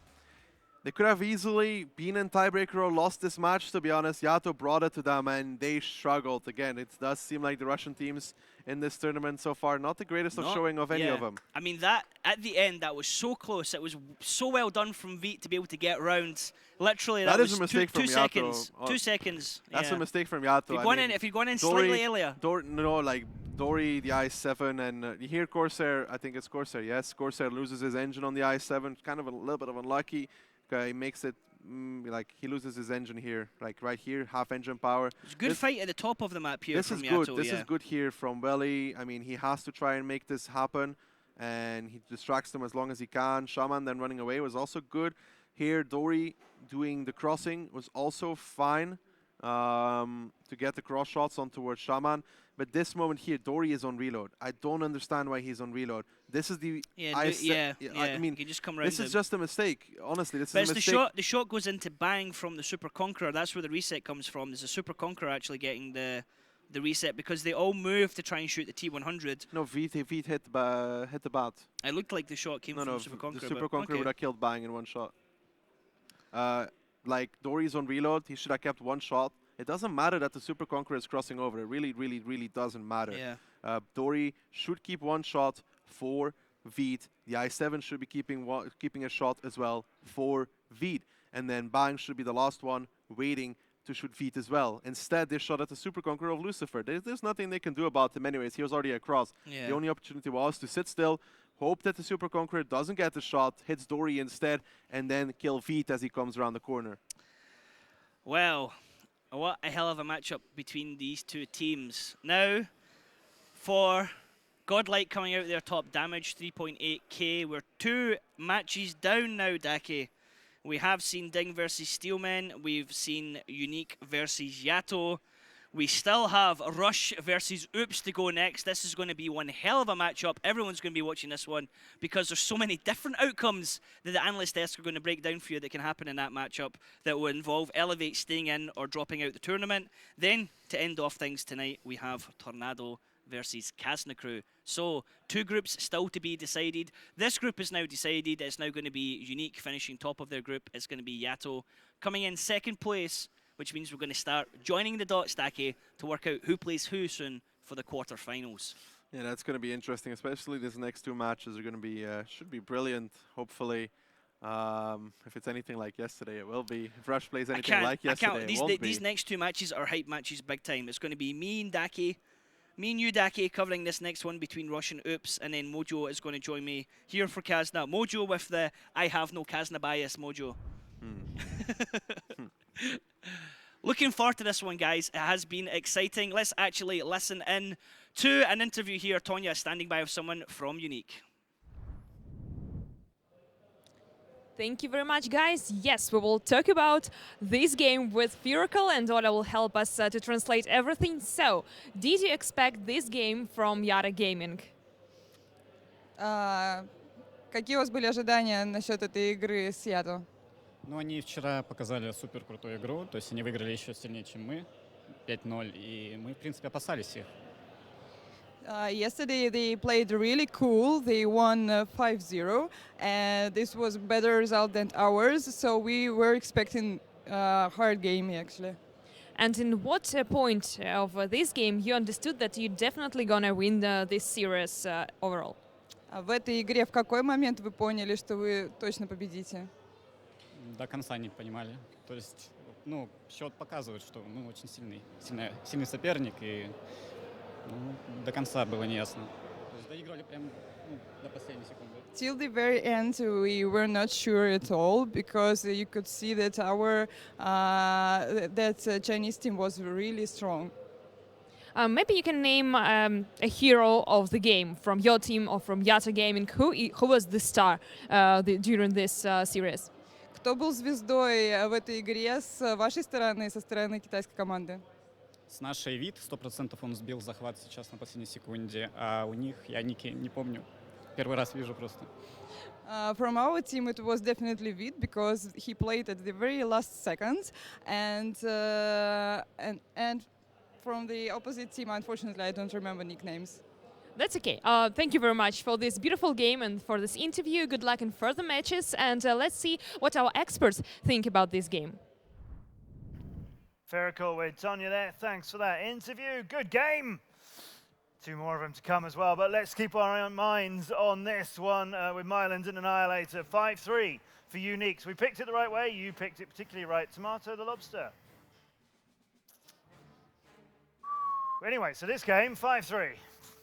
they could have easily been in tiebreaker or lost this match, to be honest. YaTo brought it to them, and they struggled. Again, it does seem like the Russian teams in this tournament so far, not the greatest of showing of any of them. I mean, that at the end, that was so close. It was so well done from Veet to be able to get round. Literally, that is was a mistake from two YaTo. seconds. 2 seconds. That's yeah. a mistake from YaTo. If you'd gone in slightly earlier. Dory, the IS-7, and you hear Corsair, I think it's Corsair, yes. Corsair loses his engine on the IS-7, kind of a little bit of unlucky. He makes it, like, he loses his engine here, like right here, half engine power. It's a good fight at the top of the map here from YaTo. This is good here from Welly. I mean, he has to try and make this happen, and he distracts them as long as he can. Shaman then running away was also good. Here, Dory doing the crossing was also fine to get the cross shots on towards Shaman. But this moment here, Dory is on reload. I don't understand why he's on reload. This is the I mean, you just come around this is just a mistake. Honestly, this is a mistake. The shot goes into Bang from the Super Conqueror. That's where the reset comes from. There's a Super Conqueror actually getting the reset because they all move to try and shoot the T100. No, Veet hit the bat. It looked like the shot came from the Super Conqueror. The Super Conqueror would have killed Bang in one shot. Like, Dory's on reload. He should have kept one shot. It doesn't matter that the Super Conqueror is crossing over. It really, really, really doesn't matter. Yeah. Dory should keep one shot for Veet. The I-7 should be keeping a shot as well for Veet. And then Bang should be the last one waiting to shoot feet as well. Instead, they shot at the Super Conqueror of Lucifer. There's nothing they can do about him anyways. He was already across. Yeah. The only opportunity was to sit still, hope that the Super Conqueror doesn't get the shot, hits Dory instead, and then kill feet as he comes around the corner. Well, what a hell of a matchup between these two teams. Now, for Godlike coming out there top damage, 3.8k. We're 2 matches down now, Dake. We have seen Ding versus Steelman. We've seen Unique versus YaTo. We still have Rush versus Oops to go next. This is going to be one hell of a matchup. Everyone's going to be watching this one because there's so many different outcomes that the analyst desk are going to break down for you that can happen in that matchup that will involve Elevate staying in or dropping out the tournament. Then, to end off things tonight, we have Tornado versus Kazna Crew. So, 2 groups still to be decided. This group is now decided. It's now going to be Unique finishing top of their group. It's going to be YaTo coming in second place, which means we're going to start joining the dots, Dake, to work out who plays who soon for the quarterfinals. Yeah, that's going to be interesting, especially these next 2 matches are going to be, should be brilliant, hopefully. If it's anything like yesterday, it will be. If Rush plays anything like yesterday, it won't be. These next 2 matches are hype matches big time. It's going to be me and you, Dake, covering this next one between Rush and Oops, and then Mojo is going to join me here for Kazna. Mojo with the I have no Kazna bias, Mojo. Looking forward to this one, guys. It has been exciting. Let's actually listen in to an interview here. Tonya standing by with someone from Unique. Thank you very much, guys. Yes, we will talk about this game with Firacle, and Ola will help us to translate everything. So, did you expect this game from YaTo Gaming? Какие у вас были ожидания насчет этой игры с YaTo? Ну, они вчера показали супер крутую игру, то есть они выиграли еще сильнее, чем мы, 5-0, и мы, в принципе, опасались их. Yesterday they played really cool. They won 5-0, and this was a better result than ours. So we were expecting a hard game, actually. And in what point of this game you understood that you're definitely gonna win this series overall? В этой игре в какой момент вы поняли, что вы точно победите? До конца не понимали. То есть, ну, счет показывает, что мы очень сильный соперник, и до конца было неясно. То есть доигрывали прям до последней секунды. Till the very end, we were not sure at all because you could see that our Chinese team was really strong. Maybe you can name a hero of the game from your team or from YaTo Gaming. Who was the star during this series? Кто был звездой в этой игре с вашей стороны, со стороны китайской команды? С нашей вид 100% он сбил захват сейчас на последней секунде, а у них я ники не помню. Первый раз вижу просто. From our team, it was definitely Vid because he played at the very last second, and from the opposite team, unfortunately, I don't remember nicknames. That's okay. Thank you very much for this beautiful game and for this interview. Good luck in further matches, and let's see what our experts think about this game. Fair call with Tonya there. Thanks for that interview. Good game. 2 more of them to come as well, but let's keep our minds on this one with Myland and Annihilator. 5-3 for Uniques. We picked it the right way. You picked it particularly right. Tomato the Lobster. Anyway, so this game, 5-3.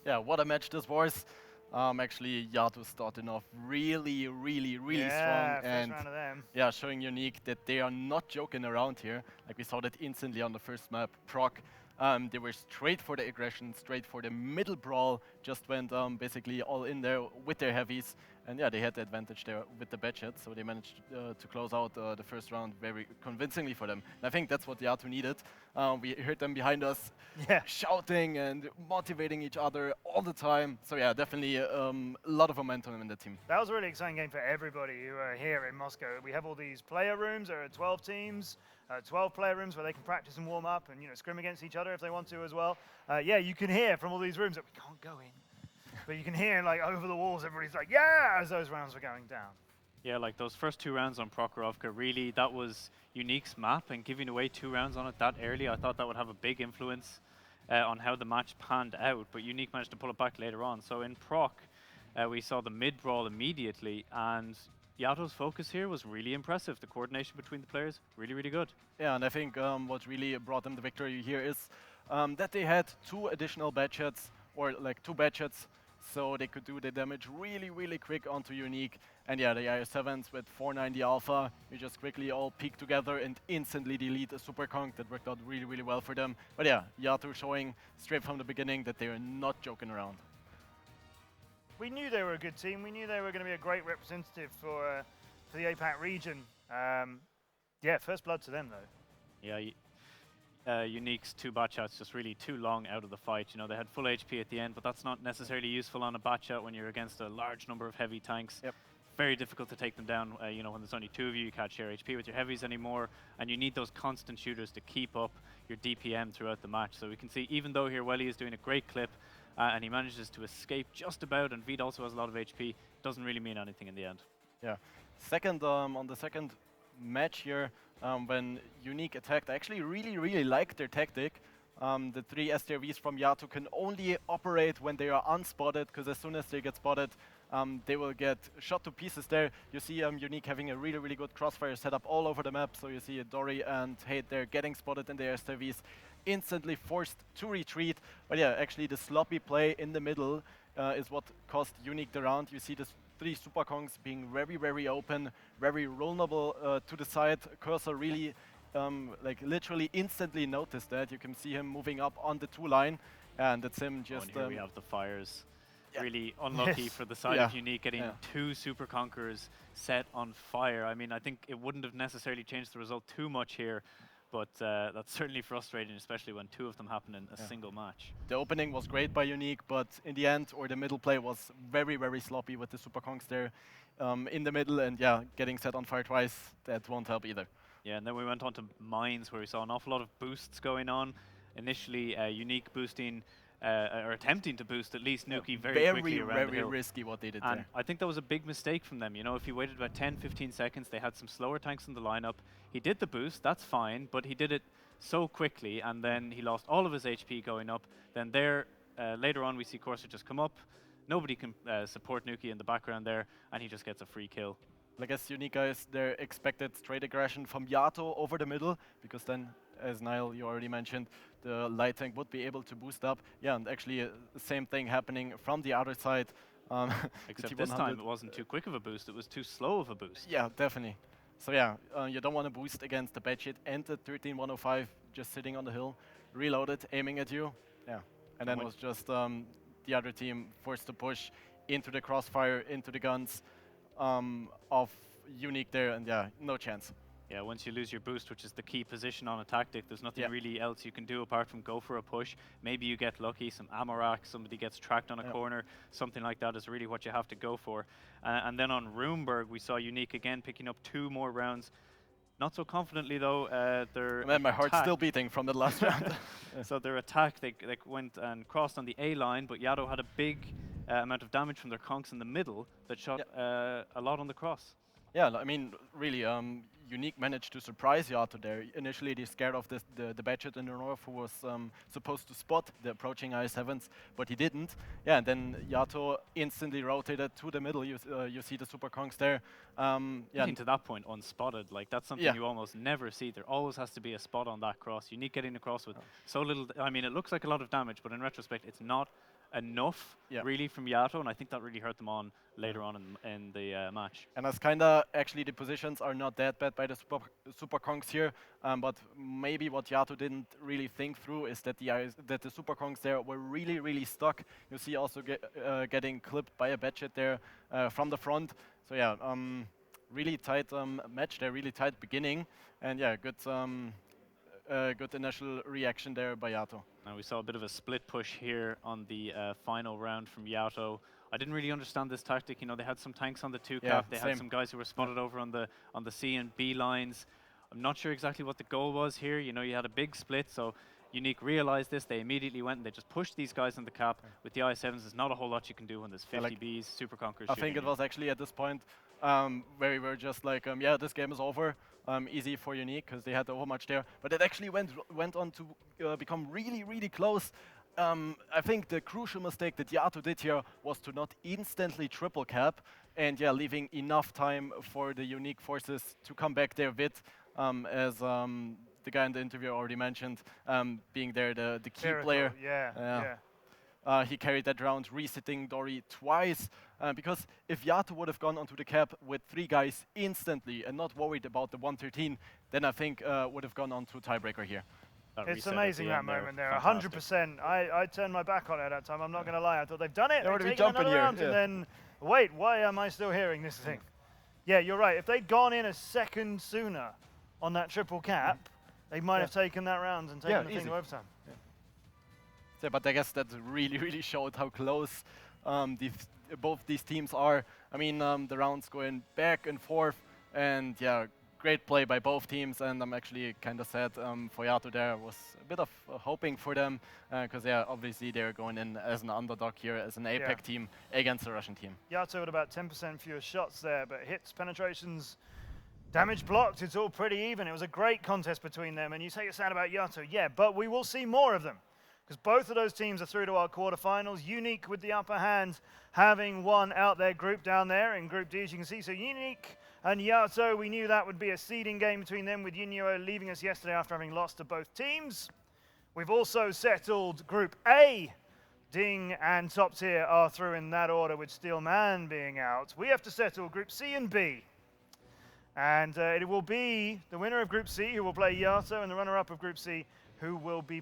Yeah, what a match this was. Actually, YaTo starting off really strong, and round of them. yeah, showing Unique that they are not joking around here. Like we saw that instantly on the first map, Proc. They were straight for the aggression, straight for the middle brawl, just went basically all in there with their heavies. And yeah, they had the advantage there with the batch hit, so they managed to close out the first round very convincingly for them. And I think that's what YaTo needed. We heard them behind us shouting and motivating each other all the time. So yeah, definitely a lot of momentum in the team. That was a really exciting game for everybody who are here in Moscow. We have all these player rooms. There are 12 teams. 12 player rooms where they can practice and warm up and scrim against each other if they want to as well. Yeah, you can hear from all these rooms that we can't go in, but you can hear like over the walls everybody's like yeah as those rounds were going down. Yeah, like those first 2 rounds on Prokhorovka, really that was Unique's map, and giving away 2 rounds on it that early, I thought that would have a big influence on how the match panned out, but Unique managed to pull it back later on. So in Proc, we saw the mid brawl immediately, and YaTo's focus here was really impressive. The coordination between the players, really, really good. Yeah, and I think what really brought them the victory here is that they had 2 additional badgets, or like 2 badgets, so they could do the damage really, really quick onto Unique. And yeah, the IS-7s with 490 Alpha, you just quickly all peek together and instantly delete a Super Conk. That worked out really, really well for them. But yeah, YaTo showing straight from the beginning that they are not joking around. We knew they were a good team. We knew they were going to be a great representative for the APAC region. Yeah, first blood to them though. Yeah, Unique's 2 Batchats just really too long out of the fight. You know, they had full HP at the end, but that's not necessarily useful on a Batchat when you're against a large number of heavy tanks. Yep. Very difficult to take them down. You know, when there's only 2 of you, you can't share HP with your heavies anymore, and you need those constant shooters to keep up your DPM throughout the match. So we can see, even though here Welly is doing a great clip, and he manages to escape just about, and Veed also has a lot of HP, doesn't really mean anything in the end. Yeah. Second, on the second match here, when Unique attacked, I actually really liked their tactic. The 3 STRVs from YaTo can only operate when they are unspotted, because as soon as they get spotted, they will get shot to pieces there. You see Unique having a really good crossfire setup all over the map, so you see Dory and Hate there getting spotted in the STRVs, instantly forced to retreat. But yeah, actually the sloppy play in the middle is what cost Unique the round. You see the 3 Super Kongs being very open, very vulnerable to the side. Cursor really, like literally instantly noticed that. You can see him moving up on the 2 line, and that's him just... and here we have the fires. Yeah. Really unlucky for the side of Unique, getting 2 Super Conquerors set on fire. I mean, I think it wouldn't have necessarily changed the result too much here, but that's certainly frustrating, especially when 2 of them happen in a single match. The opening was great by Unique, but in the end, or the middle play was very sloppy with the Super Kongs there in the middle, and yeah, getting set on fire twice, that won't help either. Yeah, and then we went on to Mines, where we saw an awful lot of boosts going on. Initially, Unique boosting, or attempting to boost at least Nuki very quickly around the hill. Very risky what they did and there. I think that was a big mistake from them. You know, if he waited about 10-15 seconds, they had some slower tanks in the lineup. He did the boost, that's fine, but he did it so quickly, and then he lost all of his HP going up. Then there, later on, we see Corsair just come up. Nobody can support Nuki in the background there, and he just gets a free kill. Like as Unique guys, they expected straight aggression from YaTo over the middle, because then, as Niall, you already mentioned, the light tank would be able to boost up. Yeah, and actually the same thing happening from the other side. Except this time it wasn't too quick of a boost, it was too slow of a boost. Yeah, definitely. So yeah, you don't want to boost against the Badget and the 13105 just sitting on the hill, reloaded, aiming at you. Yeah, and then was just the other team forced to push into the crossfire, into the guns of Unique there, and yeah, no chance. Yeah, once you lose your boost, which is the key position on a tactic, there's nothing really else you can do apart from go for a push. Maybe you get lucky, some ammo rack, somebody gets tracked on a corner, something like that is really what you have to go for. And then on Runeberg, we saw Unique again picking up 2 more rounds. Not so confidently though. Man, my heart's still beating from the last round. So their attack, they went and crossed on the A line, but YaTo had a big amount of damage from their conks in the middle that shot a lot on the cross. Yeah, I mean, really, Unique managed to surprise YaTo there. Initially, they scared off the Badget in the north, who was supposed to spot the approaching I-7s, but he didn't. Yeah, and then YaTo instantly rotated to the middle. You see the Super Kongs there. Getting to that point unspotted, like that's something you almost never see. There always has to be a spot on that cross. Unique getting across with so little. I mean, it looks like a lot of damage, but in retrospect, it's not enough really from YaTo, and I think that really hurt them on later on in the match. And as kinda actually the positions are not that bad by the Super Kongs here, but maybe what YaTo didn't really think through is that the Super Kongs there were really stuck. You see also getting clipped by a Badget there from the front. So yeah, really tight match there, really tight beginning, and yeah, good initial reaction there by YaTo. Now we saw a bit of a split push here on the final round from YaTo. I didn't really understand this tactic. You know, they had some tanks on the 2-cap. They had some guys who were spotted over on the C and B lines. I'm not sure exactly what the goal was here. You know, you had a big split, so Unique realized this. They immediately went and they just pushed these guys on the cap. With the I-7s, there's not a whole lot you can do when there's 50 Bs, Super Conquerors. I think it was actually at this point where we were just like, yeah, this game is over. Easy for Unique because they had the overmatch there. But it actually went on to become really close. I think the crucial mistake that YaTo did here was to not instantly triple cap and yeah, leaving enough time for the unique forces to come back there with, as the guy in the interview already mentioned, being there the key Miracle, player. yeah. He carried that round, resetting Dory twice. Because if YaTo would have gone onto the cap with 3 guys instantly and not worried about the 113, then I think would have gone on to tiebreaker here. That It's reset at amazing the that end there, moment there, fantastic. 100%. I turned my back on it at that time, I'm not going to lie. I thought they've done it, They would they've be taken jumping another here, round, and yeah. then, wait, why am I still hearing this thing? Yeah, you're right. If they'd gone in a second sooner on that triple cap, they might have taken that round and taken the thing easy. to overtime. Yeah, but I guess that really, really showed how close both these teams are. I mean, the rounds going back and forth, and yeah, great play by both teams. And I'm actually kind of sad for YaTo there. I was a bit of hoping for them, because yeah, obviously they're going in as an underdog here, as an APAC team against the Russian team. YaTo with about 10% fewer shots there, but hits, penetrations, damage blocked, it's all pretty even. It was a great contest between them, and you say it's sad about YaTo, yeah, but we will see more of them, because both of those teams are through to our quarterfinals. Unique with the upper hand, having won out their group down there in Group D, as you can see. So Unique and YaTo, we knew that would be a seeding game between them, with Yinyo leaving us yesterday after having lost to both teams. We've also settled Group A. Ding and Top Tier are through in that order, with Steelman being out. We have to settle Group C and B. And it will be the winner of Group C who will play YaTo, and the runner-up of Group C who will be